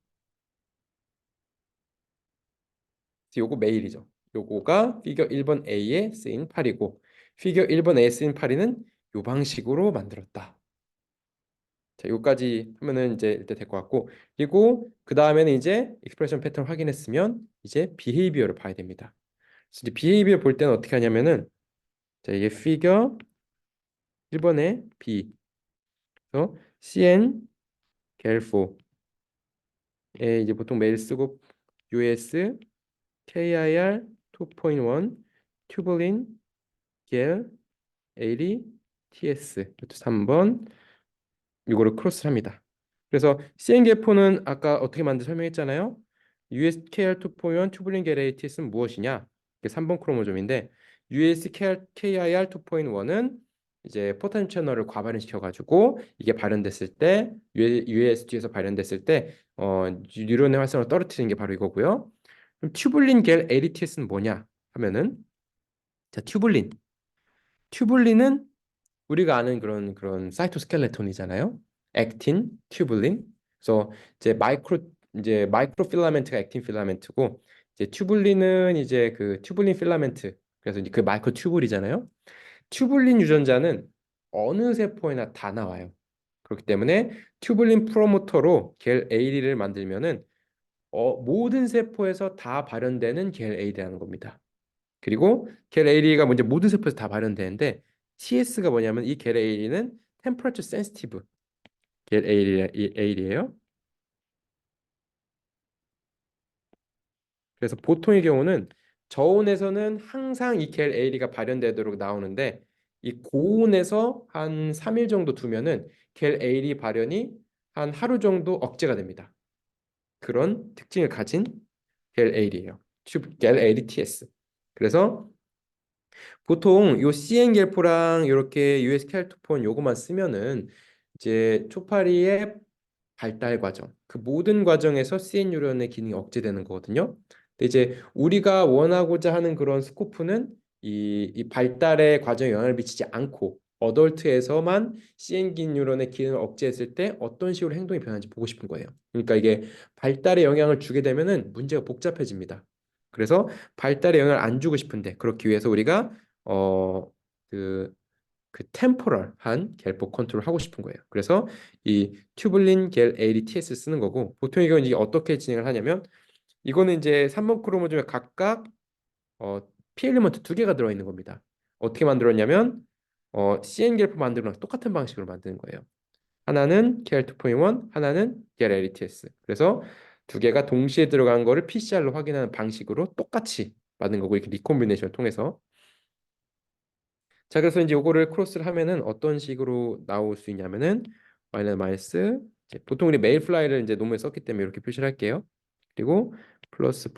요거 메일이죠. 요거가 피겨 1번 A에 쓰인 팔이고 피겨 1번 A에 쓰인 팔이는 요 방식으로 만들었다. 자, 요까지 하면은 이제 일단 될 것 같고 그리고 그 다음에는 이제 익스프레션 패턴 확인했으면 이제 비헤이비어를 봐야 됩니다. 그래서 이제 비헤이비어 볼 때는 어떻게 하냐면은 자, 이게 피겨 1번의 B 그래서 CN 겔4에 이제 보통 메일 쓰고 US KIR 2.1 튜블린 겔 80 TS 이것도 3번 이거를 크로스를 합니다. 그래서 CN겔4는 아까 어떻게 만드 설명했잖아요. USKR2.1 튜블린 겔 80 TS는 무엇이냐? 이게 3번 크로모좀인데 USKR 2.1은 이제 포탄 채널을 과발현시켜 가지고 이게 발현됐을 때 USG에서 발현됐을 때 뉴런의 활성을 떨어뜨리는 게 바로 이거고요. 그럼 튜블린 겔 ADTS는 뭐냐 하면은 자 튜블린은 우리가 아는 그런 사이토스켈레톤이잖아요. 액틴, 튜블린. 그래서 이제 마이크로 필라멘트가 액틴 필라멘트고 이제 튜블린은 이제 그 튜블린 필라멘트. 그래서 이제 그 마이크로 튜블이잖아요. 튜블린 유전자는 어느 세포에나 다 나와요. 그렇기 때문에 튜블린 프로모터로 겔 AD를 만들면은 모든 세포에서 다 발현되는 겔 AD라는 겁니다. 그리고 겔 AD가 먼저 모든 세포에서 다 발현되는데 TS가 뭐냐면 이 겔 AD는 temperature sensitive 겔 AD예요. 그래서 보통의 경우는 저온에서는 항상 이 겔 AD가 발현되도록 나오는데 이 고온에서 한 3일 정도 두면은 겔 AD 발현이 한 하루 정도 억제가 됩니다. 그런 특징을 가진 겔 AD예요. 겔 ADTS. 그래서 보통 요 CN겔포랑 이렇게 USKR2폰 요거만 쓰면은 이제 초파리의 발달 과정, 그 모든 과정에서 CN 뉴런의 기능이 억제되는 거거든요. 근데 이제 우리가 원하고자 하는 그런 스코프는 이 발달의 과정에 영향을 미치지 않고 어덜트에서만 CN 뉴런의 기능을 억제했을 때 어떤 식으로 행동이 변하는지 보고 싶은 거예요. 그러니까 이게 발달에 영향을 주게 되면은 문제가 복잡해집니다. 그래서 발달에 영향을 안 주고 싶은데 그렇기 위해서 우리가 어, 그, 그 템포럴한 겔포 컨트롤 하고 싶은 거예요. 그래서 이 튜블린 겔 ADTS 쓰는 거고 보통 이건 이제 어떻게 진행을 하냐면 이거는 이제 3번 크로모즘에 각각 어, P 엘리먼트 두 개가 들어 있는 겁니다. 어떻게 만들었냐면 CN 겔포 만드는 거랑 똑같은 방식으로 만드는 거예요. 하나는 KR2.1, 하나는 겔 ADTS. 그래서 두 개가 동시에 들어간 거를 PCR로 확인하는 방식으로 똑같이 만든 거고 이렇게 리콤비네이션을 통해서 자, 그래서 이제 요거를 크로스를 하면은 어떤 식으로 나올 수 있냐면은 마이너스 보통 우리 메일 플라이를 이제 논문에 썼기 때문에 이렇게 표시를 할게요. 그리고 플러스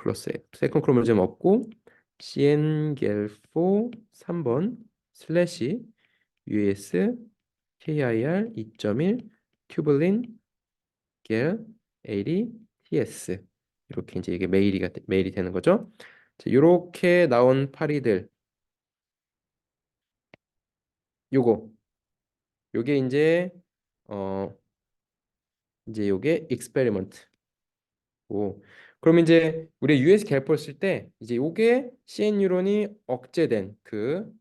세컨 크로모즘 없고 cngel포 3번 슬래시 us kir 2.1 튜블린 겔 80 ts 이렇게 이제 이게 메일이 되는 거죠. 자, 요렇게 나온 파리들 요거 요게 어 이제 요게 익스페리먼트고 그럼 이제 우리 US 갤퍼를 쓸 때 이제 요게 CN 뉴런이 억제된 그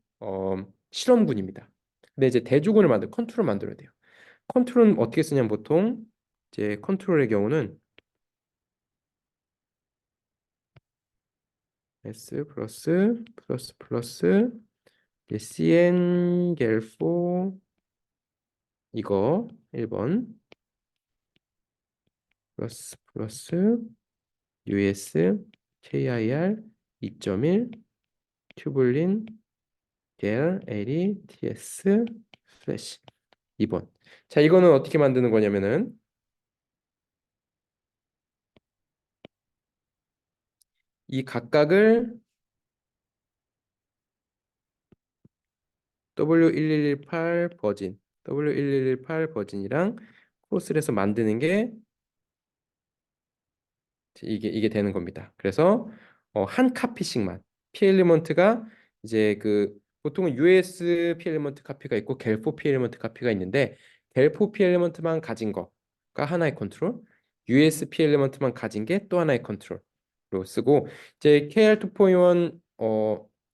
실험군입니다. 근데 이제 대조군을 컨트롤 만들어야 돼요. 컨트롤은 어떻게 쓰냐면 보통 이제 컨트롤의 경우는 S 플러스 이제 CN 갤포 이거 1번 플러스 US KIR 2.1 튜블린 겔 ADTS 슬래시 2번. 자, 이거는 어떻게 만드는 거냐면은 이 각각을 W1118 버진, W1118 버진이랑 크로스를 해서 만드는 게 이게 되는 겁니다. 그래서 한 카피씩만 P 엘리먼트가 이제 그 보통은 US P 엘리먼트 카피가 있고 겔포 P 엘리먼트 카피가 있는데 겔포 P 엘리먼트만 가진 거가 하나의 컨트롤, US P 엘리먼트만 가진 게 또 하나의 컨트롤로 쓰고 이제 KR2.1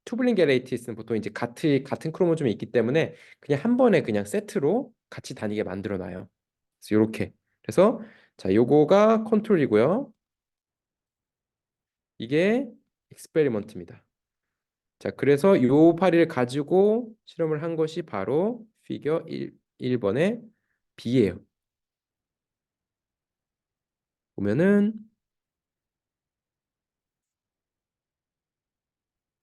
투블린 겔레이티스는 보통 이제 같은 크로모즘이 있기 때문에 그냥 한 번에 그냥 세트로 같이 다니게 만들어 놔요. 그래서 이렇게 그래서 자 요거가 컨트롤이고요. 이게 익스페리먼트입니다. 자, 그래서 요 파리를 가지고 실험을 한 것이 바로 피겨 1번의 B예요. 보면은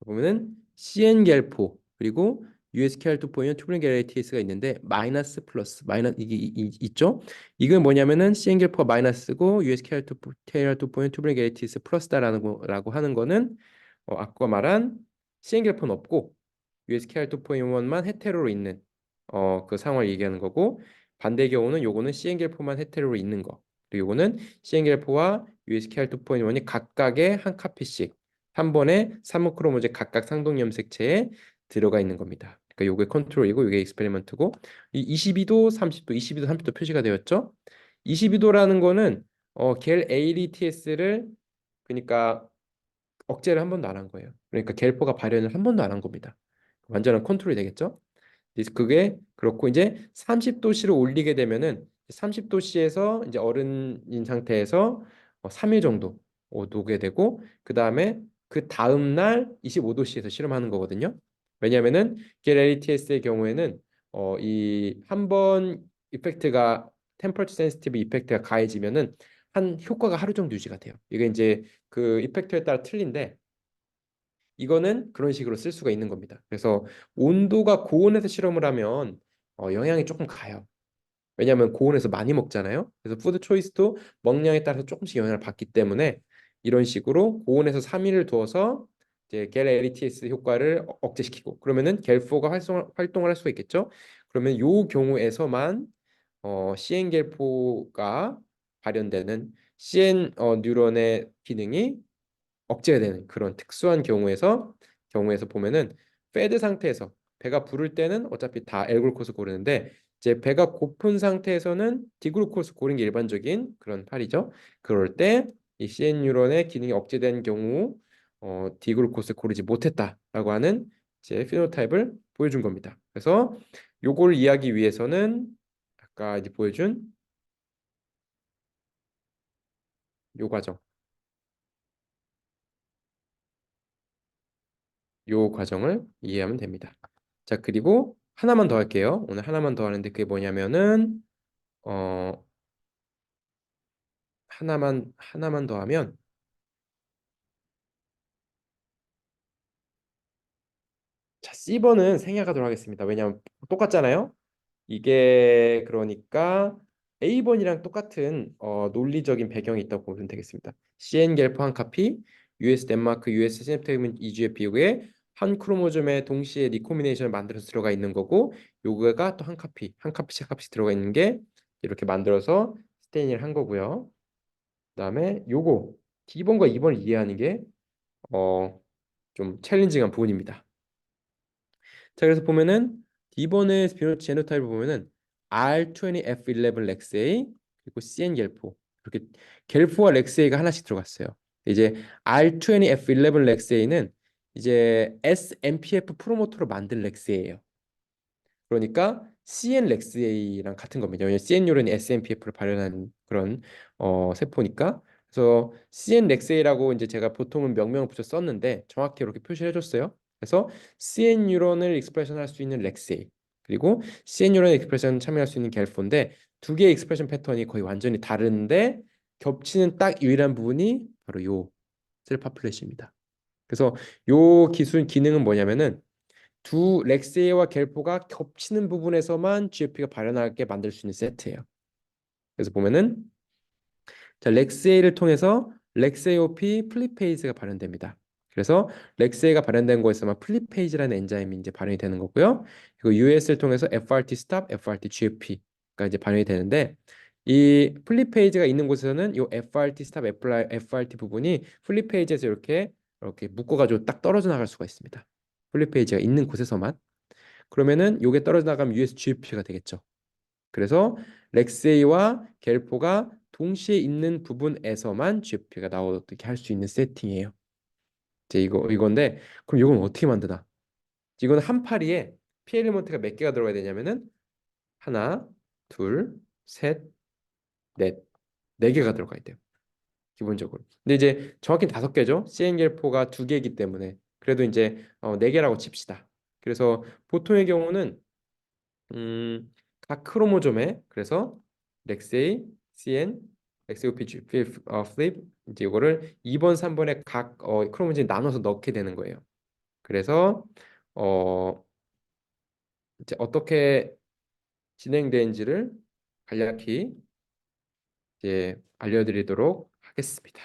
보면은 CN 결포 그리고 USKR2.1 튜브링 LATS가 있는데 마이너스 플러스 마이너스 이게 있죠? 이건 뭐냐면은 CN결포가 마이너스고 USKR2.1 튜브링 LATS 플러스다라는 거라고 하는 거는 아까 말한 CN결포는 없고 USKR2.1만 헤테로로 있는 그 상황을 얘기하는 거고 반대 경우는 요거는 CN결포만 헤테로로 있는 거 그리고 요거는 CN결포와 USKR2.1이 각각의 한 카피씩 3번의 사무크로모제 각각 상동 염색체에 들어가 있는 겁니다. 그러니까 요게 컨트롤이고 요게 익스페리먼트고 이 22도, 30도, 22도, 30도 표시가 되었죠. 22도라는 거는 겔 ADTS를 그러니까 억제를 한 번도 안 한 거예요. 그러니까 겔포가 발현을 한 번도 안 한 겁니다. 완전한 컨트롤이 되겠죠. 이제 그게 그렇고 이제 30도씨로 올리게 되면은 30도씨에서 이제 어른인 상태에서 3일 정도 녹게 되고 그 다음에 그 다음 날 25도씨에서 실험하는 거거든요. 왜냐하면은 게레리티스의 경우에는 이 한 번 이펙트가 템퍼처 센시티브 이펙트가 가해지면은 한 효과가 하루 정도 유지가 돼요. 이게 이제 그 이펙트에 따라 틀린데 이거는 그런 식으로 쓸 수가 있는 겁니다. 그래서 온도가 고온에서 실험을 하면 영향이 조금 가요. 왜냐하면 고온에서 많이 먹잖아요. 그래서 푸드 초이스도 먹량에 따라서 조금씩 영향을 받기 때문에 이런 식으로 고온에서 3일을 두어서 이제 겔 LETS 효과를 억제시키고 그러면은 겔4가 활동을 할 수가 있겠죠. 그러면 요 경우에서만 CN 겔포가 발현되는 CN 뉴런의 기능이 억제가 되는 그런 특수한 경우에서 보면은 패드 상태에서 배가 부를 때는 어차피 다 L글루코스 고르는데 이제 배가 고픈 상태에서는 디글루코스 고르는 게 일반적인 그런 팔이죠. 그럴 때 이 CN 뉴런의 기능이 억제된 경우 디글루코스 고르지 못했다라고 하는 이제 피노타입을 보여준 겁니다. 그래서 요걸 이해하기 위해서는 아까 이제 보여준 요 과정 요 과정을 이해하면 됩니다. 자, 그리고 하나만 더 할게요. 오늘 하나만 더 하는데 그게 뭐냐면은 어 하나만 더 하면 자, C번은 생략하도록 하겠습니다. 왜냐하면 똑같잖아요. 이게 그러니까 A번이랑 똑같은 논리적인 배경이 있다고 보면 되겠습니다. CN 겔프 한 카피, US 덴마크, US 시냅틱 이주의 비교에 한 크로모즘에 동시에 리코미네이션을 만들어서 들어가 있는 거고 요거가 또 한 카피, 한 카피씩 카피씩 들어가 있는 게 이렇게 만들어서 스테인을 한 거고요. 그다음에 요거 D번과 2번을 이해하는 게 좀 챌린징한 부분입니다. 자, 그래서 보면은 D번의 제노타입을 보면은 R20F11 렉세이 그리고 CN 겔포 이렇게 겔포와 렉세이가 하나씩 들어갔어요. 이제 R20F11 렉세이는 이제 SMPF 프로모터로 만든 렉세이예요. 그러니까 CN 렉스A랑 같은 겁니다. 왜냐하면 CN 뇨른이 SNPF를 발현한 그런 세포니까. 그래서 CN 렉스A라고 이제 제가 보통은 명명을 붙여 썼는데 정확히 이렇게 표시를 해줬어요. 그래서 CN 뉴런을 익스프레션 할 수 있는 렉스A 그리고 CN 뉴런 익스프레션 참여할 수 있는 겔포인데 두 개의 익스프레션 패턴이 거의 완전히 다른데 겹치는 딱 유일한 부분이 바로 요 셀파플랫입니다. 그래서 요 기술 기능은 뭐냐면은 두 렉세이와 겔포가 겹치는 부분에서만 GFP가 발현하게 만들 수 있는 세트예요. 그래서 보면은 자, 렉세이를 통해서 렉세이오피 플리페이즈가 발현됩니다. 그래서 렉세이가 발현된 곳에서만 플리페이즈라는 엔자임이 이제 발현이 되는 거고요. 그리고 US를 통해서 FRT 스탑, FRT GFP가 이제 발현이 되는데 이 플리페이즈가 있는 곳에서는 이 FRT 스탑, FRT 부분이 플리페이즈에서 이렇게 묶어가지고 딱 떨어져 나갈 수가 있습니다. 플리페이즈가 있는 곳에서만. 그러면은 요게 떨어져 나가면 USGP가 되겠죠. 그래서 렉세이와 겔포가 동시에 있는 부분에서만 GP가 나오게 할 수 있는 세팅이에요. 이제 이건데 그럼 이건 어떻게 만드나? 이건 한 파리에 P 엘리먼트가 몇 개가 들어가야 되냐면은 하나, 둘, 셋, 넷, 네 개가 들어가야 돼요. 기본적으로. 근데 이제 정확히 5개죠. CN 겔포가 2개이기 때문에 그래도 이제 4개라고 칩시다. 그래서 보통의 경우는 음, 각 크로모좀에 그래서 렉세이, CN, XOP, 플립 이제 이거를 2번, 3번에 각 크로모즘에 나눠서 넣게 되는 거예요. 그래서 어 이제 어떻게 진행되는지를 간략히 이제 알려드리도록 하겠습니다.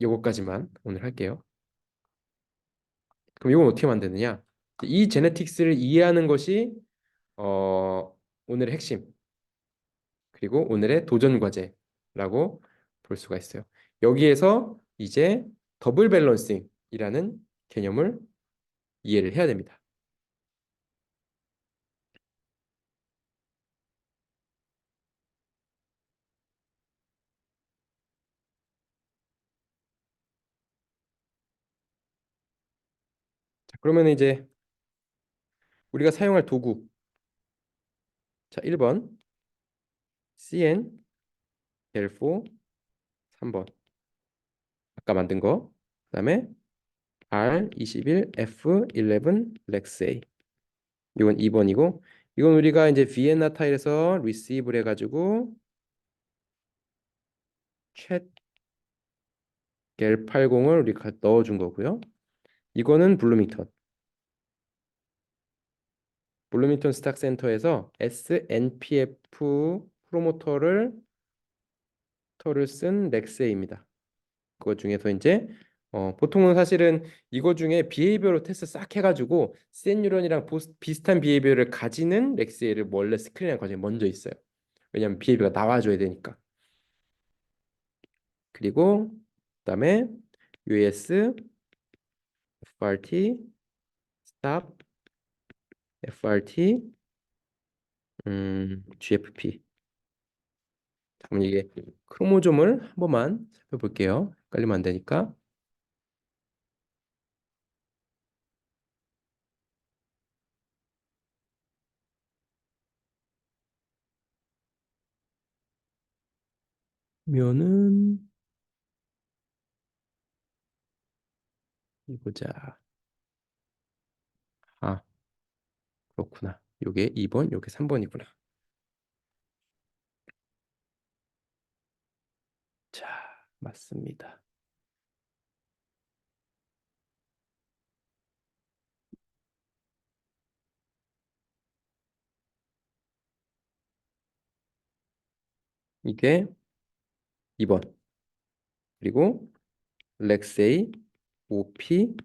요거까지만 오늘 할게요. 그럼 이건 어떻게 만드느냐? 이 제네틱스를 이해하는 것이 오늘의 핵심 그리고 오늘의 도전 과제라고 볼 수가 있어요. 여기에서 이제 더블 밸런싱이라는 개념을 이해를 해야 됩니다. 자, 그러면 이제 우리가 사용할 도구 자 1번 CN, 델4, 3번 아까 만든 거 그다음에 R21, F11, 렉세이 이건 2번이고 이건 우리가 이제 비엔나 타일에서 리시브를 해가지고 챗 겔80을 우리가 넣어준 거고요. 이거는 블루밍턴 스탁 센터에서 SNPF 프로모터를 터를 쓴 렉세이입니다. 그거 중에서 이제 보통은 사실은 이거 중에 비헤이비어럴 테스트 싹 해가지고 센 뉴런이랑 비슷한 비헤이비어를 가지는 렉세이를 원래 스크린하는 과정이 먼저 있어요. 왜냐면 비헤이비어가 나와줘야 되니까. 그리고 그다음에 US, FRT, STOP, FRT, GFP. 그럼 이게 크로모좀을 한 번만 살펴볼게요. 헷갈리면 안 되니까. 면은 보자. 아, 그렇구나. 요게 2번, 요게 3번이구나. 자, 맞습니다. 이게 2번. 그리고 렉세이, OP,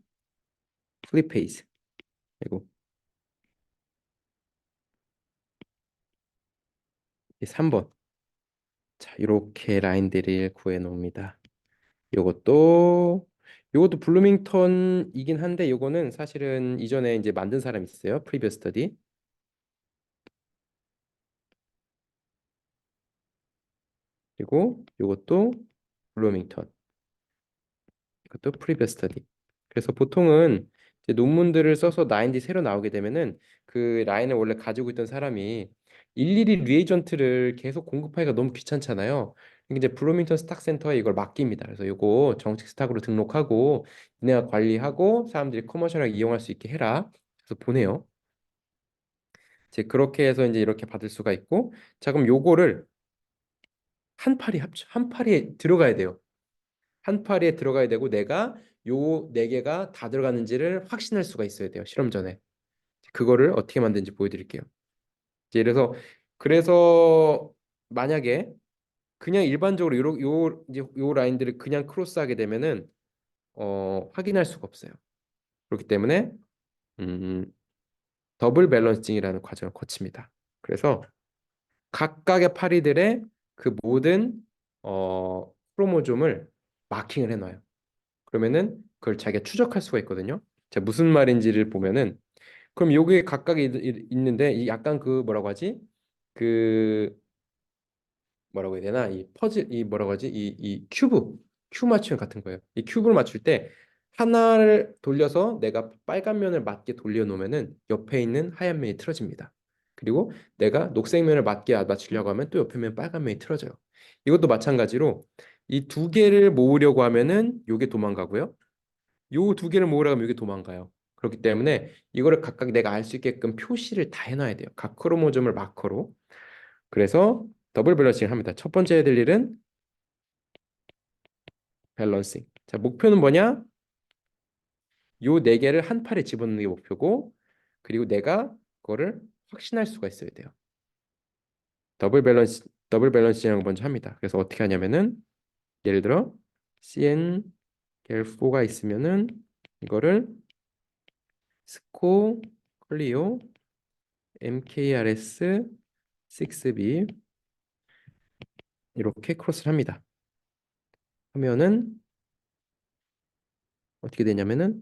플리페이스. 그리고 3번. 자, 이렇게 라인들을 구해 놓습니다. 요것도 블루밍턴이긴 한데 요거는 사실은 이전에 이제 만든 사람이 있어요. 프리비어스 스터디. 그리고 요것도 블루밍턴. 이것도 프리비어스 스터디. 그래서 보통은 이제 논문들을 써서 라인이 새로 나오게 되면은 그 라인을 원래 가지고 있던 사람이 일일이 리에이전트를 계속 공급하기가 너무 귀찮잖아요. 이제 블루밍턴 스탁 센터에 이걸 맡깁니다. 그래서 이거 정식 스탁으로 등록하고 니네가 관리하고 사람들이 커머셜하게 이용할 수 있게 해라. 그래서 보내요. 이제 그렇게 해서 이제 이렇게 받을 수가 있고 자 그럼 요거를 한 파리에 들어가야 돼요. 한 파리에 들어가야 되고 내가 요 네 개가 다 들어가는지를 확신할 수가 있어야 돼요. 실험 전에. 그거를 어떻게 만드는지 보여드릴게요. 이제 그래서 만약에 그냥 일반적으로 이제 요 라인들을 그냥 크로스하게 되면은 확인할 수가 없어요. 그렇기 때문에 음, 더블 밸런싱이라는 과정을 거칩니다. 그래서 각각의 파리들의 그 모든 크로모좀을 마킹을 해놔요. 그러면은 그걸 자기가 추적할 수가 있거든요. 자, 무슨 말인지를 보면은 그럼 여기에 각각 있는데 이 약간 그 뭐라고 하지? 그 뭐라고 해야 되나? 이 퍼즐 이 뭐라고 하지? 이 큐브 맞춤 같은 거예요. 이 큐브를 맞출 때 하나를 돌려서 내가 빨간 면을 맞게 돌려놓으면은 옆에 있는 하얀 면이 틀어집니다. 그리고 내가 녹색 면을 맞게 맞추려고 하면 또 옆에 면 빨간 면이 틀어져요. 이것도 마찬가지로 이 두 개를 모으려고 하면은 요게 도망가고요. 요 두 개를 모으려고 하면 이게 도망가요. 그렇기 때문에 이거를 각각 내가 알 수 있게끔 표시를 다 해놔야 돼요. 각 크로모즘을 마커로. 그래서 더블 밸런싱을 합니다. 첫 번째 해야 될 일은 밸런싱. 자, 목표는 뭐냐? 요 네 개를 한 팔에 집어넣는 게 목표고, 그리고 내가 그거를 확신할 수가 있어야 돼요. 더블 밸런싱을 먼저 합니다. 그래서 어떻게 하냐면은 예를 들어 CN 겔4가 있으면은 이거를 스코 클리오 MKRS 6B 이렇게 크로스를 합니다. 하면은 어떻게 되냐면은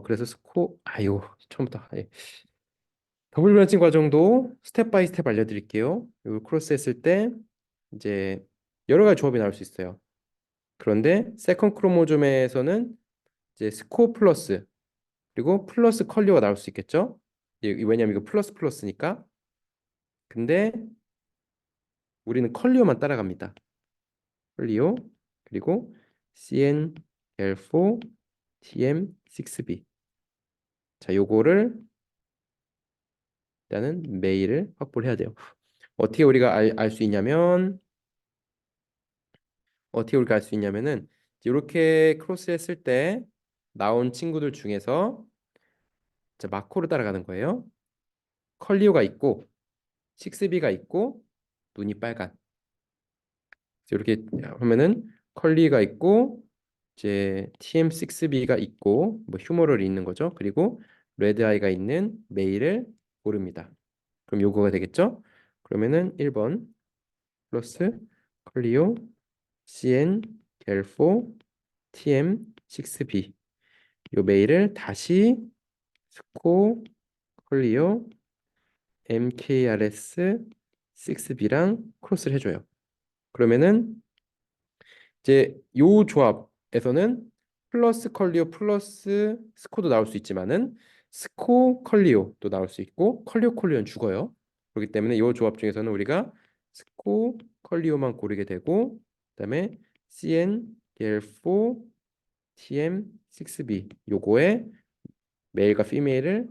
그래서 아유 처음부터 더블 밸런싱 과정도 스텝 바이 스텝 알려드릴게요. 이 크로스 했을 때 이제 여러 가지 조합이 나올 수 있어요. 그런데 세컨 크로모즘에서는 이제 스코 플러스 그리고 플러스 컬리오가 나올 수 있겠죠? 왜냐면 이거 플러스 플러스니까. 근데 우리는 컬리오만 따라갑니다. 컬리오 그리고 CN L4 TM6B. 자, 요거를 일단은 메일을 확보를 해야 돼요. 어떻게 우리가 알 수 있냐면 이렇게 크로스 했을 때 나온 친구들 중에서 자, 마코를 따라가는 거예요. 컬리오가 있고 6B가 있고 눈이 빨간. 이렇게 하면은 컬리가 있고 이제 TM6B가 있고 뭐 휴머럴이 있는 거죠. 그리고 레드 아이가 있는 메일을 고릅니다. 그럼 요거가 되겠죠? 그러면은 1번 플러스 컬리오 CN 겔4 TM6B 요 메일을 다시 스코 컬리오 MKRS 6B랑 크로스를 해줘요. 그러면은 이제 요 조합에서는 플러스 컬리오 플러스 스코도 나올 수 있지만은 스코 컬리오도 나올 수 있고 컬리오 컬리오는 죽어요. 그렇기 때문에 이 조합 중에서는 우리가 스코 컬리오만 고르게 되고 그다음에 CN 겔4 TM6B 요거에 메일과 피메일을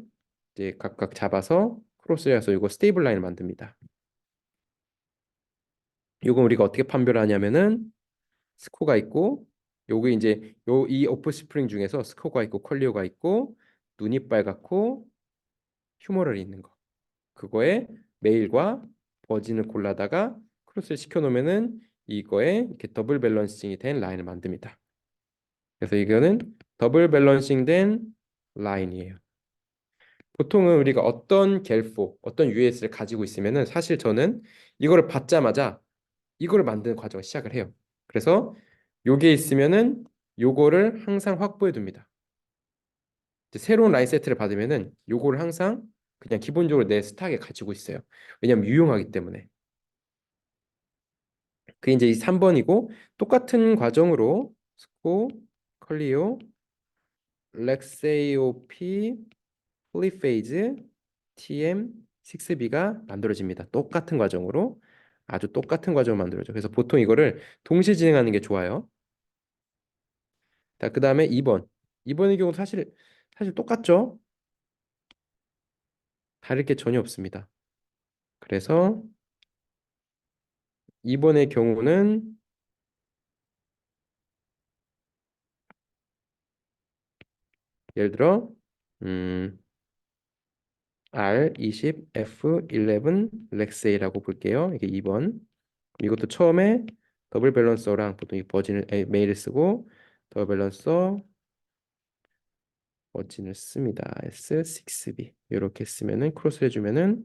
이제 각각 잡아서 크로스해서 이거 스테이블 라인을 만듭니다. 요거 우리가 어떻게 판별하냐면은 스코가 있고 요게 이제 이 오프스프링 중에서 스코가 있고 컬리오가 있고 눈이 빨갛고 휴머럴이 있는 거 그거에 메일과 버진을 골라다가 크로스를 시켜 놓으면은 이거에 이렇게 더블 밸런싱이 된 라인을 만듭니다. 그래서 이거는 더블 밸런싱 된 라인이에요. 보통은 우리가 어떤 겔포, 어떤 US를 가지고 있으면은 사실 저는 이거를 받자마자 이거를 만드는 과정을 시작을 해요. 그래서 요게 있으면은 요거를 항상 확보해 둡니다. 이제 새로운 라인 세트를 받으면은 요거를 항상 그냥 기본적으로 내 스탁에 가지고 있어요. 왜냐면 유용하기 때문에. 그게 이제 이 3번이고 똑같은 과정으로 스코, 컬리오, 렉세이오피, 폴리페이즈, TM6B가 만들어집니다. 똑같은 과정으로 아주 똑같은 과정을 만들어져. 그래서 보통 이거를 동시에 진행하는 게 좋아요. 자, 그다음에 2번. 2번의 경우 사실 똑같죠? 다를 게 전혀 없습니다. 그래서 2번의 경우는 예를 들어 R20 F11 렉세이라고 볼게요. 이게 2번. 이것도 처음에 더블 밸런서랑 보통 이 메일을 쓰고 더블 밸런서 버진을 씁니다. S6B 이렇게 쓰면은 크로스 해주면은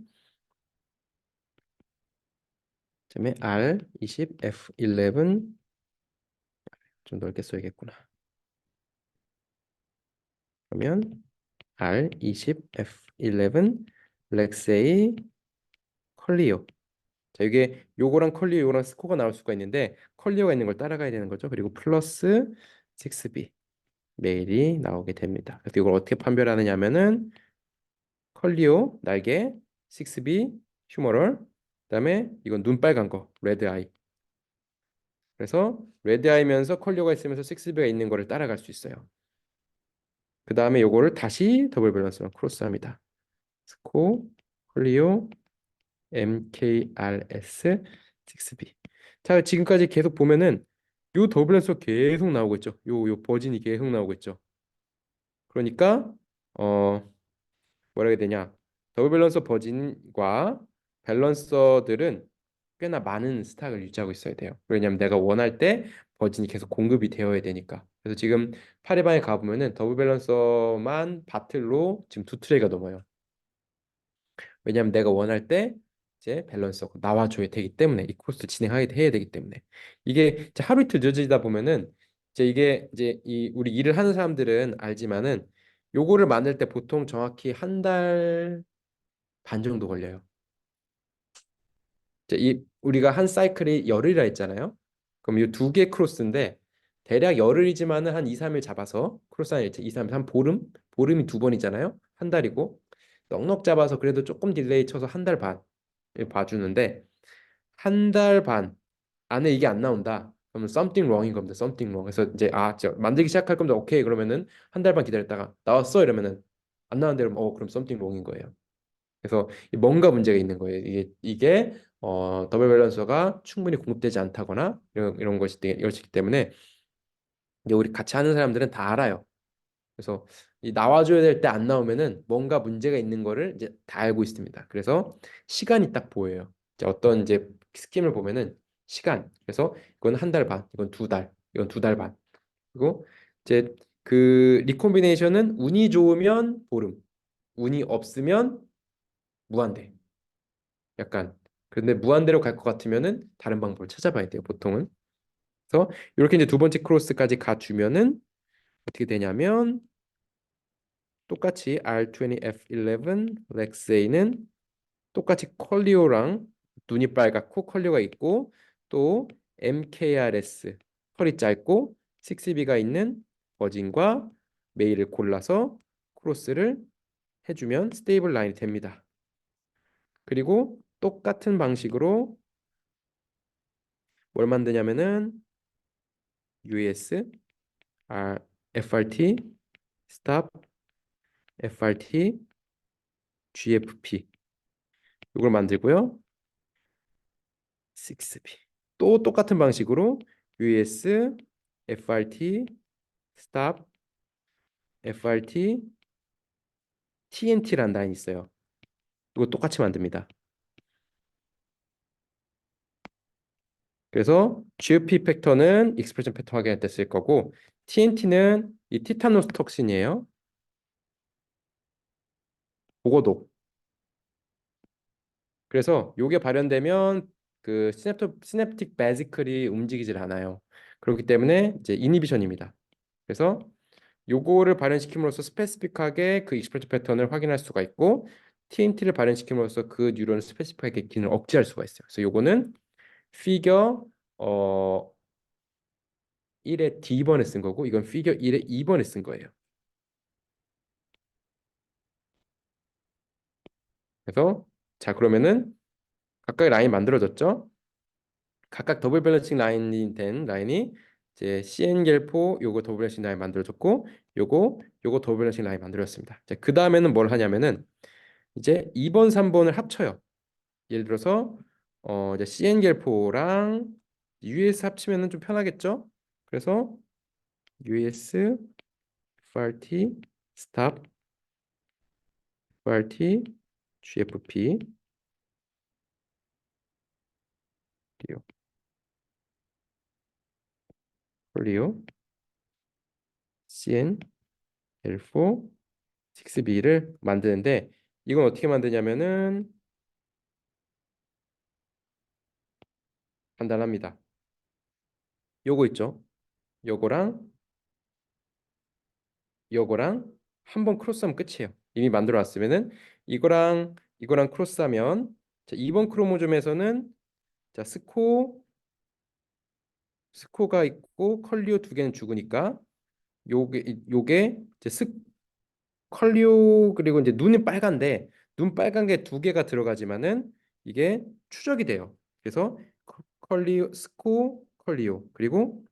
그다음에 R20 F11 좀 넓게 써야겠구나. 그러면 R20 F11 렉세이 컬리오. 자, 이게 요거랑 컬리오 요거랑 스코어가 나올 수가 있는데 컬리오가 있는 걸 따라가야 되는 거죠. 그리고 플러스 6B 메일이 나오게 됩니다. 그래서 이걸 어떻게 판별하느냐 하면은 컬리오 날개 6B 휴머럴 그다음에 이건 눈 빨간 거 레드 아이. 그래서 레드 아이면서 컬리오가 있으면서 6B가 있는 거를 따라갈 수 있어요. 그 다음에 요거를 다시 더블 밸런스랑 크로스합니다. 스코 콜리오 MKRS 6B. 자, 지금까지 계속 보면은 요 더블 밸런스가 계속 나오고 있죠. 요 버진이 계속 나오고 있죠. 그러니까 어 뭐라 해야 되냐? 더블 밸런서 버진과 밸런서들은 꽤나 많은 스탁을 유지하고 있어야 돼요. 왜냐하면 내가 원할 때 버진이 계속 공급이 되어야 되니까. 그래서 지금 파리방에 가보면은 더블 밸런서만 바틀로 지금 두 트레이가 넘어요. 왜냐하면 내가 원할 때 이제 밸런서가 나와줘야 되기 때문에 이 코스 진행하게 해야 되기 때문에 이게 이제 하루 이틀 늦어지다 보면은 이제 이게 이제 이 우리 일을 하는 사람들은 알지만은 요거를 만들 때 보통 정확히 한 달 반 정도 걸려요. 이제 이 우리가 한 사이클이 열흘이라 했잖아요. 그럼 이 두 개 크로스인데 대략 열흘이지만은 한 2, 3일 잡아서 크로스 한 2, 3일 한 보름? 보름이 두 번이잖아요. 한 달이고 넉넉 잡아서 그래도 조금 딜레이 쳐서 한 달 반 봐주는데 한 달 반 안에 이게 안 나온다. 그러면 something wrong인 겁니다. something wrong. 그래서 이제 저 만들기 시작할 겁니다. 오케이 그러면은 한 달 반 기다렸다가 나왔어 이러면은 안 나왔는데 그럼 그럼 something wrong인 거예요. 그래서 뭔가 문제가 있는 거예요. 이게 더블 밸런서가 충분히 공급되지 않다거나 이런 것이기 때문에 이제 우리 같이 하는 사람들은 다 알아요. 그래서 이 나와줘야 될 때 안 나오면은 뭔가 문제가 있는 거를 이제 다 알고 있습니다. 그래서 시간이 딱 보여요. 이제 어떤 이제 스킴을 보면은 시간. 그래서 이건 한 달 반, 이건 두 달, 이건 두 달 반. 그리고 이제 그 리콤비네이션은 운이 좋으면 보름, 운이 없으면 무한대. 약간 근데 무한대로 갈 것 같으면은 다른 방법을 찾아봐야 돼요. 보통은. 그래서 이렇게 이제 두 번째 크로스까지 가주면은 어떻게 되냐면 똑같이 R20F11 렉세이는 똑같이 컬리오랑 눈이 빨갛고 컬리오가 있고 또 MKRS 컬이 짧고 6B가 있는 버진과 메일을 골라서 크로스를 해주면 스테이블 라인이 됩니다. 그리고 똑같은 방식으로 뭘 만드냐면은 US, FRT, stop, FRT, GFP 이걸 만들고요. 6B 또 똑같은 방식으로 US, FRT, stop, FRT, TNT라는 라인이 있어요. 이거 똑같이 만듭니다. 그래서 GFP 팩터는 익스프레션 패턴 확인할 때 쓸 거고 TNT는 이 티타노스 톡신이에요. 보고도. 그래서 요게 발현되면 그 시냅틱 베지클이 움직이질 않아요. 그렇기 때문에 이제 이니비션입니다. 그래서 요거를 발현시킴으로써 스페시픽하게 그 익스프레션 패턴을 확인할 수가 있고 TNT를 발현시킴으로써 그 뉴런을 스페시픽하게 기능을 억제할 수가 있어요. 그래서 요거는 피겨 1의 D번에 쓴 거고 이건 피겨 1의 2번에 쓴 거예요. 그래서 자 그러면은 각각 라인 만들어졌죠? 각각 더블 밸런싱 라인이 된 라인이 이제 CN 겔포 요거 더블 밸런싱 라인 만들어졌고 요거 더블 밸런싱 라인 만들어졌습니다. 그 다음에는 뭘 하냐면은 이제 2번, 3번을 합쳐요. 예를 들어서 이제 CN 겔포랑 US 합치면은 좀 편하겠죠? 그래서 US FRT stop FRT GFP 리오 폴리오 CN L4 6B를 만드는데 이건 어떻게 만드냐면은 간단합니다. 요거 있죠? 요거랑 요거랑 한 번 크로스하면 끝이에요. 이미 만들어 놨으면은 이거랑 크로스하면 자, 2번 크로모즘에서는 자, 스코가 있고 컬리오 두 개는 죽으니까 요게 이제 컬리오 그리고 이제 눈이 빨간데 눈 빨간 게 두 개가 들어가지만은 이게 추적이 돼요. 그래서 컬리오 컬리오 그리고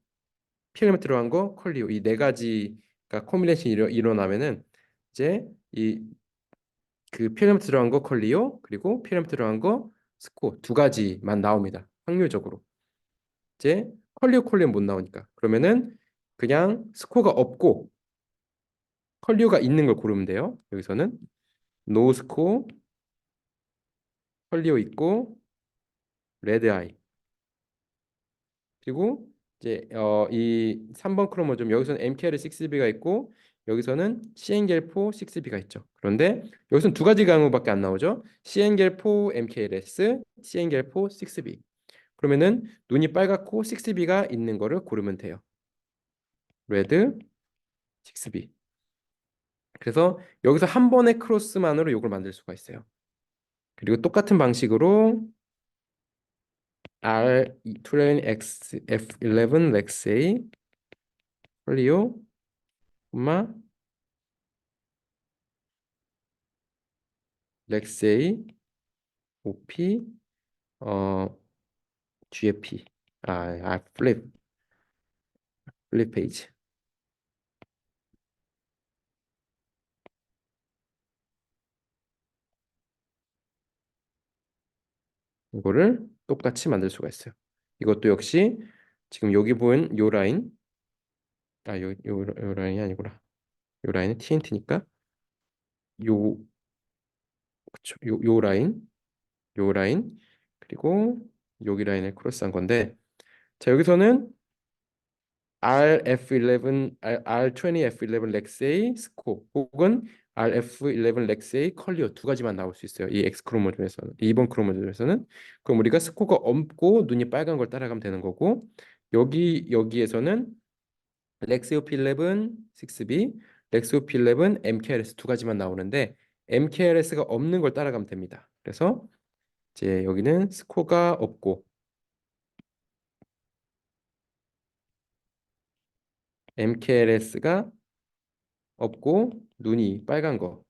필름에 들어간 거 컬리오 이 네 가지 그러니까 콤비네이션이 일어나면은 이제 이 그 필름 들어간 거 컬리오 그리고 필름 들어간 거 스코 두 가지만 나옵니다. 확률적으로. 이제 컬리오 콜리오 못 나오니까 그러면은 그냥 스코가 없고 컬리오가 있는 걸 고르면 돼요. 여기서는 노 스코 컬리오 있고 레드 아이 그리고 이제 이 3번 크로모좀 여기서는 MKL6B가 있고 여기서는 CN겔4 6B가 있죠. 그런데 여기서는 두 가지 경우밖에 안 나오죠. CN겔4 MKLS, CN겔4 6B. 그러면은 눈이 빨갛고 6B가 있는 거를 고르면 돼요. 레드 6B. 그래서 여기서 한 번의 크로스만으로 이걸 만들 수가 있어요. 그리고 똑같은 방식으로 R2 X F11 렉세이 폴리오 콤마 렉세이 OP 어 GFP 플립 페이지 이거를 똑같이 만들 수가 있어요. 이것도 역시 지금 여기 보인 요 라인 요 라인이 아니구나. 요 라인은 TNT니까 요 그쵸 요 라인 요 라인 그리고 여기 라인을 크로스한 건데 자 여기서는 R20 F11 렉세이 스코 혹은 RF11 렉세이 컬리오 두 가지만 나올 수 있어요. 이 X 크로모즘에서는 2번 크로모즘에서는 그럼 우리가 스코가 없고 눈이 빨간 걸 따라가면 되는 거고 여기에서는 렉세오필11 6B, 렉세오필11 MKLS 두 가지만 나오는데 MKLS가 없는 걸 따라가면 됩니다. 그래서 이제 여기는 스코가 없고 MKLS가 없고 눈이 빨간 거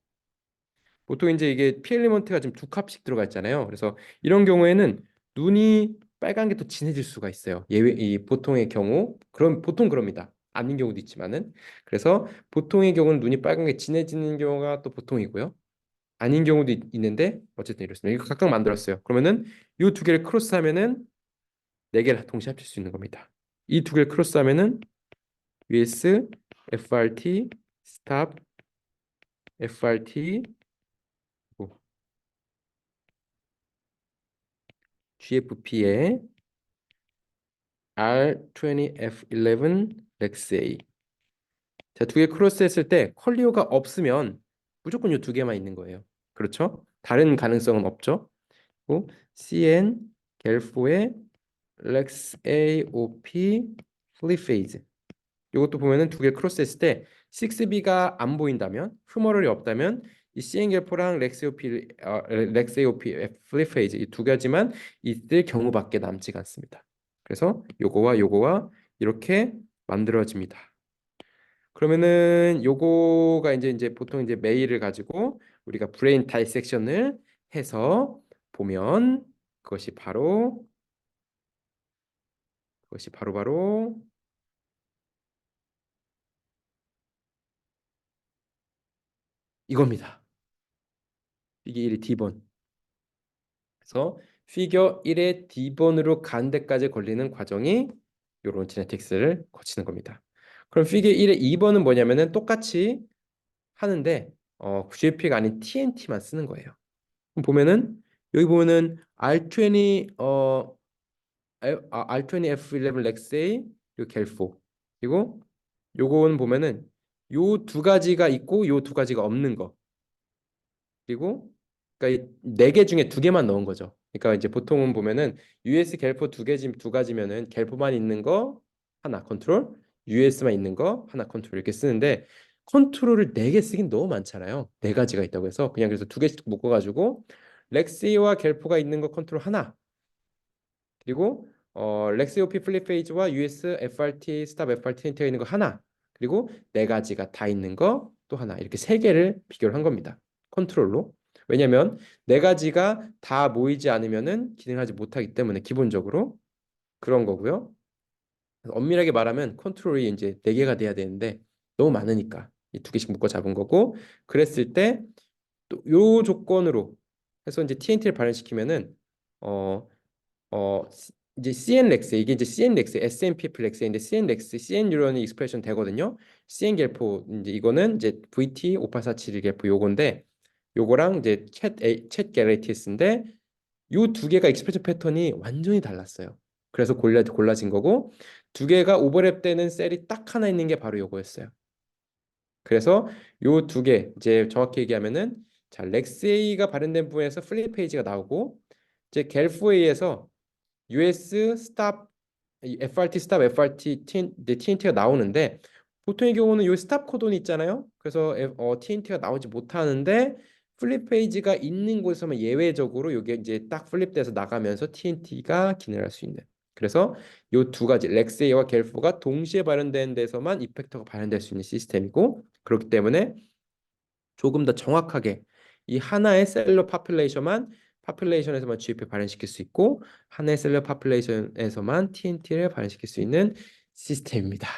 보통 이제 이게 피 엘리먼트가 지금 두 값씩 들어가 있잖아요. 그래서 이런 경우에는 눈이 빨간 게 또 진해질 수가 있어요. 예외 이 보통의 경우 그럼 보통 그럽니다. 아닌 경우도 있지만은 그래서 보통의 경우는 눈이 빨간 게 진해지는 경우가 또 보통이고요. 아닌 경우도 있는데 어쨌든 이렇습니다. 이거 각각 만들었어요. 그러면은 이 두 개를 크로스하면은 네 개를 동시에 합칠 수 있는 겁니다. 이 두 개를 크로스하면은 US FRT 스탑 FRT GFP의 R20F11 렉스A 자, 두 개 크로스 했을 때 컬리오가 없으면 무조건 이 두 개만 있는 거예요. 그렇죠? 다른 가능성은 없죠. 그리고 CN 겔포의 렉스 AOP 플리페이즈 이것도 보면은 두 개 크로스 했을 때 6B가 안 보인다면 휴머럴이 없다면 이 CN겔포랑 렉스 AOP 플리페이즈 이 두 가지만 있을 경우밖에 남지가 않습니다. 그래서 요거와 요거와 이렇게 만들어집니다. 그러면은 요거가 이제 보통 이제 메일을 가지고 우리가 브레인 다이섹션을 해서 보면 그것이 바로 이겁니다. 이게 1의 D번. 그래서 피겨 1의 D번으로 간 데까지 걸리는 과정이 요런 지네틱스를 거치는 겁니다. 그럼 피겨 1의 2번은 뭐냐면은 똑같이 하는데 GP가 아닌 TNT만 쓰는 거예요. 그럼 보면은 여기 보면은 R20 R20F11 렉세이 그리고 겔포 그리고 요거는 보면은 요 두 가지가 있고 요 두 가지가 없는 거 그리고 그러니까 네 개 중에 두 개만 넣은 거죠. 그러니까 이제 보통은 보면은 US 겔포 두 가지면은 겔포만 있는 거 하나 컨트롤, US만 있는 거 하나 컨트롤 이렇게 쓰는데 컨트롤을 네 개 쓰긴 너무 많잖아요. 네 가지가 있다고 해서 그냥 그래서 두 개씩 묶어가지고 렉시와 겔포가 있는 거 컨트롤 하나 그리고 렉스 오피 플립 페이지와 US FRT 스탑 FRT 엔터가 있는 거 하나 그리고 네 가지가 다 있는 거 또 하나 이렇게 세 개를 비교를 한 겁니다. 컨트롤로. 왜냐면 네 가지가 다 모이지 않으면은 기능하지 못하기 때문에 기본적으로 그런 거고요. 그래서 엄밀하게 말하면 컨트롤이 이제 네 개가 돼야 되는데 너무 많으니까 이 두 개씩 묶어 잡은 거고 그랬을 때 또 요 조건으로 해서 이제 TNT를 발현시키면은 어 이제 CN 렉스 이게 이제 CN 렉스 S&P 플렉스인데 CN 렉스 CN 뉴런이 익스프레션 되거든요. CN 겔포 이제 이거는 이제 VT 5847 겔포 요건데 요거랑 이제 챗 게레티스인데 요 두 개가 익스프레션 패턴이 완전히 달랐어요. 그래서 골라진 거고 두 개가 오버랩되는 셀이 딱 하나 있는 게 바로 요거였어요. 그래서 요 두 개 이제 정확히 얘기하면은 자 렉스A가 발현된 부분에서 플립 페이지가 나오고 이제 갤프웨이에서 US 스탑 FRT 스탑 FRT TNT가 나오는데 보통의 경우는 요 스탑 코돈이 있잖아요. 그래서 TNT가 나오지 못하는데 플립 페이지가 있는 곳에서만 예외적으로 요게 이제 딱 플립돼서 나가면서 TNT가 기능할 수 있는. 그래서 요 두 가지 렉세이와 겔프가 동시에 발현된 데서만 이펙터가 발현될 수 있는 시스템이고 그렇기 때문에 조금 더 정확하게 이 하나의 셀러 파퓰레이션에서만 GFP 발현시킬 수 있고 하나의 셀러 파퓰레이션에서만 TNT를 발현시킬 수 있는 시스템입니다.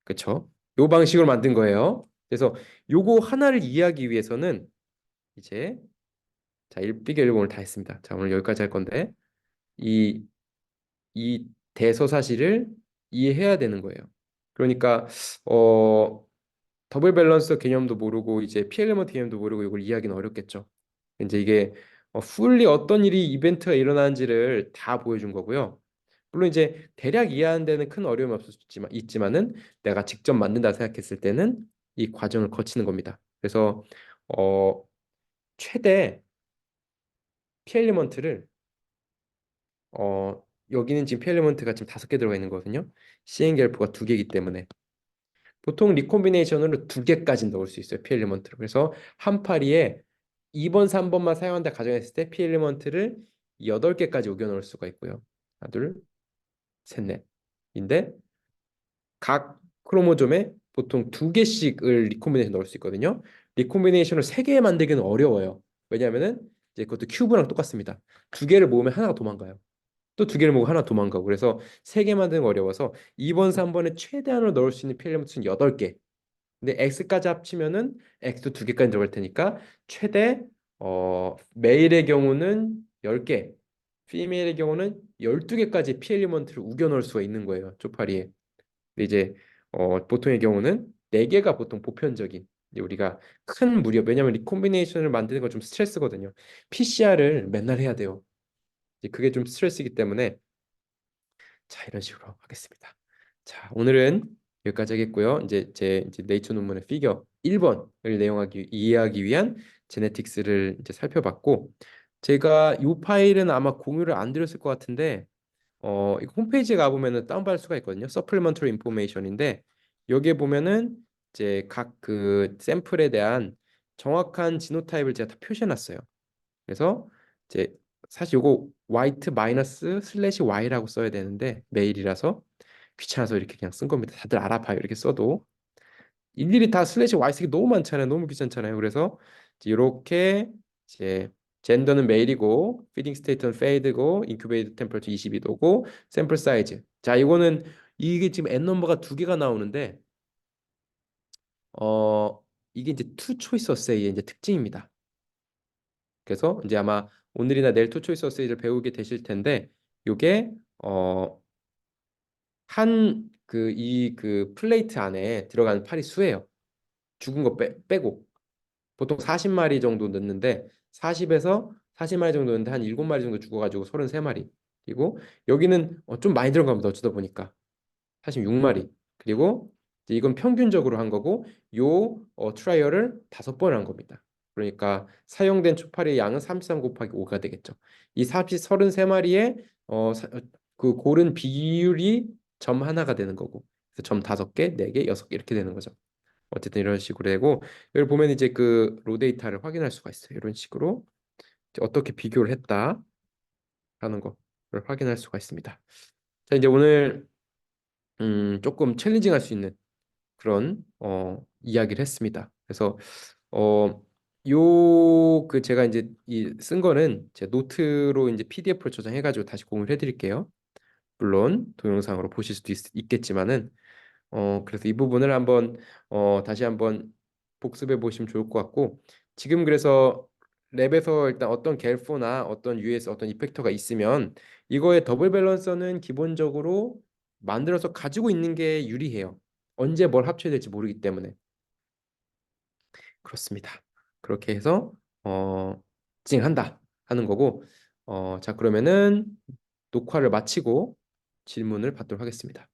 그렇죠? 요 방식으로 만든 거예요. 그래서 요거 하나를 이해하기 위해서는 이제 자, 1비교 1공을 다 했습니다. 자, 오늘 여기까지 할 건데 이 이 대서사실을 이해해야 되는 거예요. 그러니까 어 더블 밸런서 개념도 모르고 이제 피 엘리먼트 개념도 모르고 이걸 이해하기는 어렵겠죠. 이제 이게 풀리 어떤 일이 이벤트가 일어나는지를 다 보여준 거고요. 물론 이제 대략 이해하는 데는 큰 어려움이 있지만은 내가 직접 만든다 생각했을 때는 이 과정을 거치는 겁니다. 그래서 어 최대 피 엘리먼트를 여기는 지금 피 엘리먼트가 지금 5개 들어가 있는 거거든요. CN 갤프가 2개이기 때문에 보통 리콤비네이션으로 2개까지 넣을 수 있어요. 피 엘리먼트를. 그래서 한 파리에 2번, 3번만 사용한다 가정했을 때 피 엘리먼트를 8개까지 우겨 넣을 수가 있고요. 하나, 둘, 셋, 넷인데 각 크로모좀에 보통 2개씩을 리콤비네이션 넣을 수 있거든요. 리콤비네이션을 3개 만들기는 어려워요. 왜냐하면은 이제 그것도 큐브랑 똑같습니다. 2개를 모으면 하나가 도망가요. 또 2개를 모으고 하나 도망가고 그래서 3개 만드는 거 어려워서 2번, 3번에 최대한으로 넣을 수 있는 피 엘리먼트는 8개. 근데 x까지 합치면은 x도 2개까지 들어갈 테니까 최대 메일의 경우는 10개, 피메일의 경우는 12개까지 피 엘리먼트를 우겨 넣을 수가 있는 거예요. 쪽파리에. 근데 이제 보통의 경우는 4개가 보통 보편적인 이제 우리가 큰 무렵 왜냐면 리콤비네이션을 만드는 건 좀 스트레스거든요. PCR을 맨날 해야 돼요. 이제 그게 좀 스트레스이기 때문에 자, 이런 식으로 하겠습니다. 자, 오늘은 여기까지 하겠고요. 이제 네이처 논문의 피겨 1번을 이해하기 위한 제네틱스를 이제 살펴봤고 제가 이 파일은 아마 공유를 안 드렸을 것 같은데 이거 홈페이지에 가보면은 다운받을 수가 있거든요. Supplementary Information인데 여기에 보면은 이제 각 그 샘플에 대한 정확한 지노타입을 제가 다 표시해놨어요. 그래서 이제 사실 요거 white 마이너스 슬래시 y라고 써야 되는데 메일이라서 귀찮아서 이렇게 그냥 쓴 겁니다. 다들 알아봐요. 이렇게 써도 일일이 다 슬래시 y 쓰기 너무 많잖아요. 너무 귀찮잖아요. 그래서 이렇게 이제 젠더는 메일이고 피딩 스테이트는 페이드고 인큐베이트 템퍼처 22도고 샘플 사이즈. 자, 이거는 이게 지금 n 넘버가 2개가 나오는데 어 이게 이제 투 초이스 어세이의 이제 특징입니다. 그래서 이제 아마 오늘이나 내일 투 초이스 어세이를 배우게 되실 텐데 요게 한 그 플레이트 안에 들어가는 파리 수예요. 죽은 거 빼고 보통 40마리 정도 넣는데 40에서 40마리 정도 넣는데 한 7마리 정도 죽어가지고 33마리. 그리고 여기는 좀 많이 들어갑니다. 어쩌다 보니까 46마리. 그리고 이제 이건 평균적으로 한 거고 요 트라이얼을 5번 한 겁니다. 그러니까 사용된 초파리의 양은 33 곱하기 5가 되겠죠. 이 33마리의 그 고른 비율이 점 하나가 되는 거고 그래서 점 5개, 4개, 6개 이렇게 되는 거죠. 어쨌든 이런 식으로 되고 여기 보면 이제 그 로 데이터를 확인할 수가 있어요. 이런 식으로 이제 어떻게 비교를 했다 하는 거를 확인할 수가 있습니다. 자, 이제 오늘 조금 챌린징할 수 있는 그런 이야기를 했습니다. 그래서 요 그 제가 이제 이 쓴 거는 제 노트로 이제 PDF로 저장해 가지고 다시 공유를 해 드릴게요. 물론 동영상으로 보실 수도 있겠지만은 그래서 이 부분을 한번 다시 한번 복습해 보시면 좋을 것 같고 지금 그래서 랩에서 일단 어떤 갤포나 어떤 US 어떤 이펙터가 있으면 이거의 더블 밸런서는 기본적으로 만들어서 가지고 있는 게 유리해요. 언제 뭘 합쳐야 될지 모르기 때문에 그렇습니다. 그렇게 해서 진행한다 하는 거고 자 그러면은 녹화를 마치고 질문을 받도록 하겠습니다.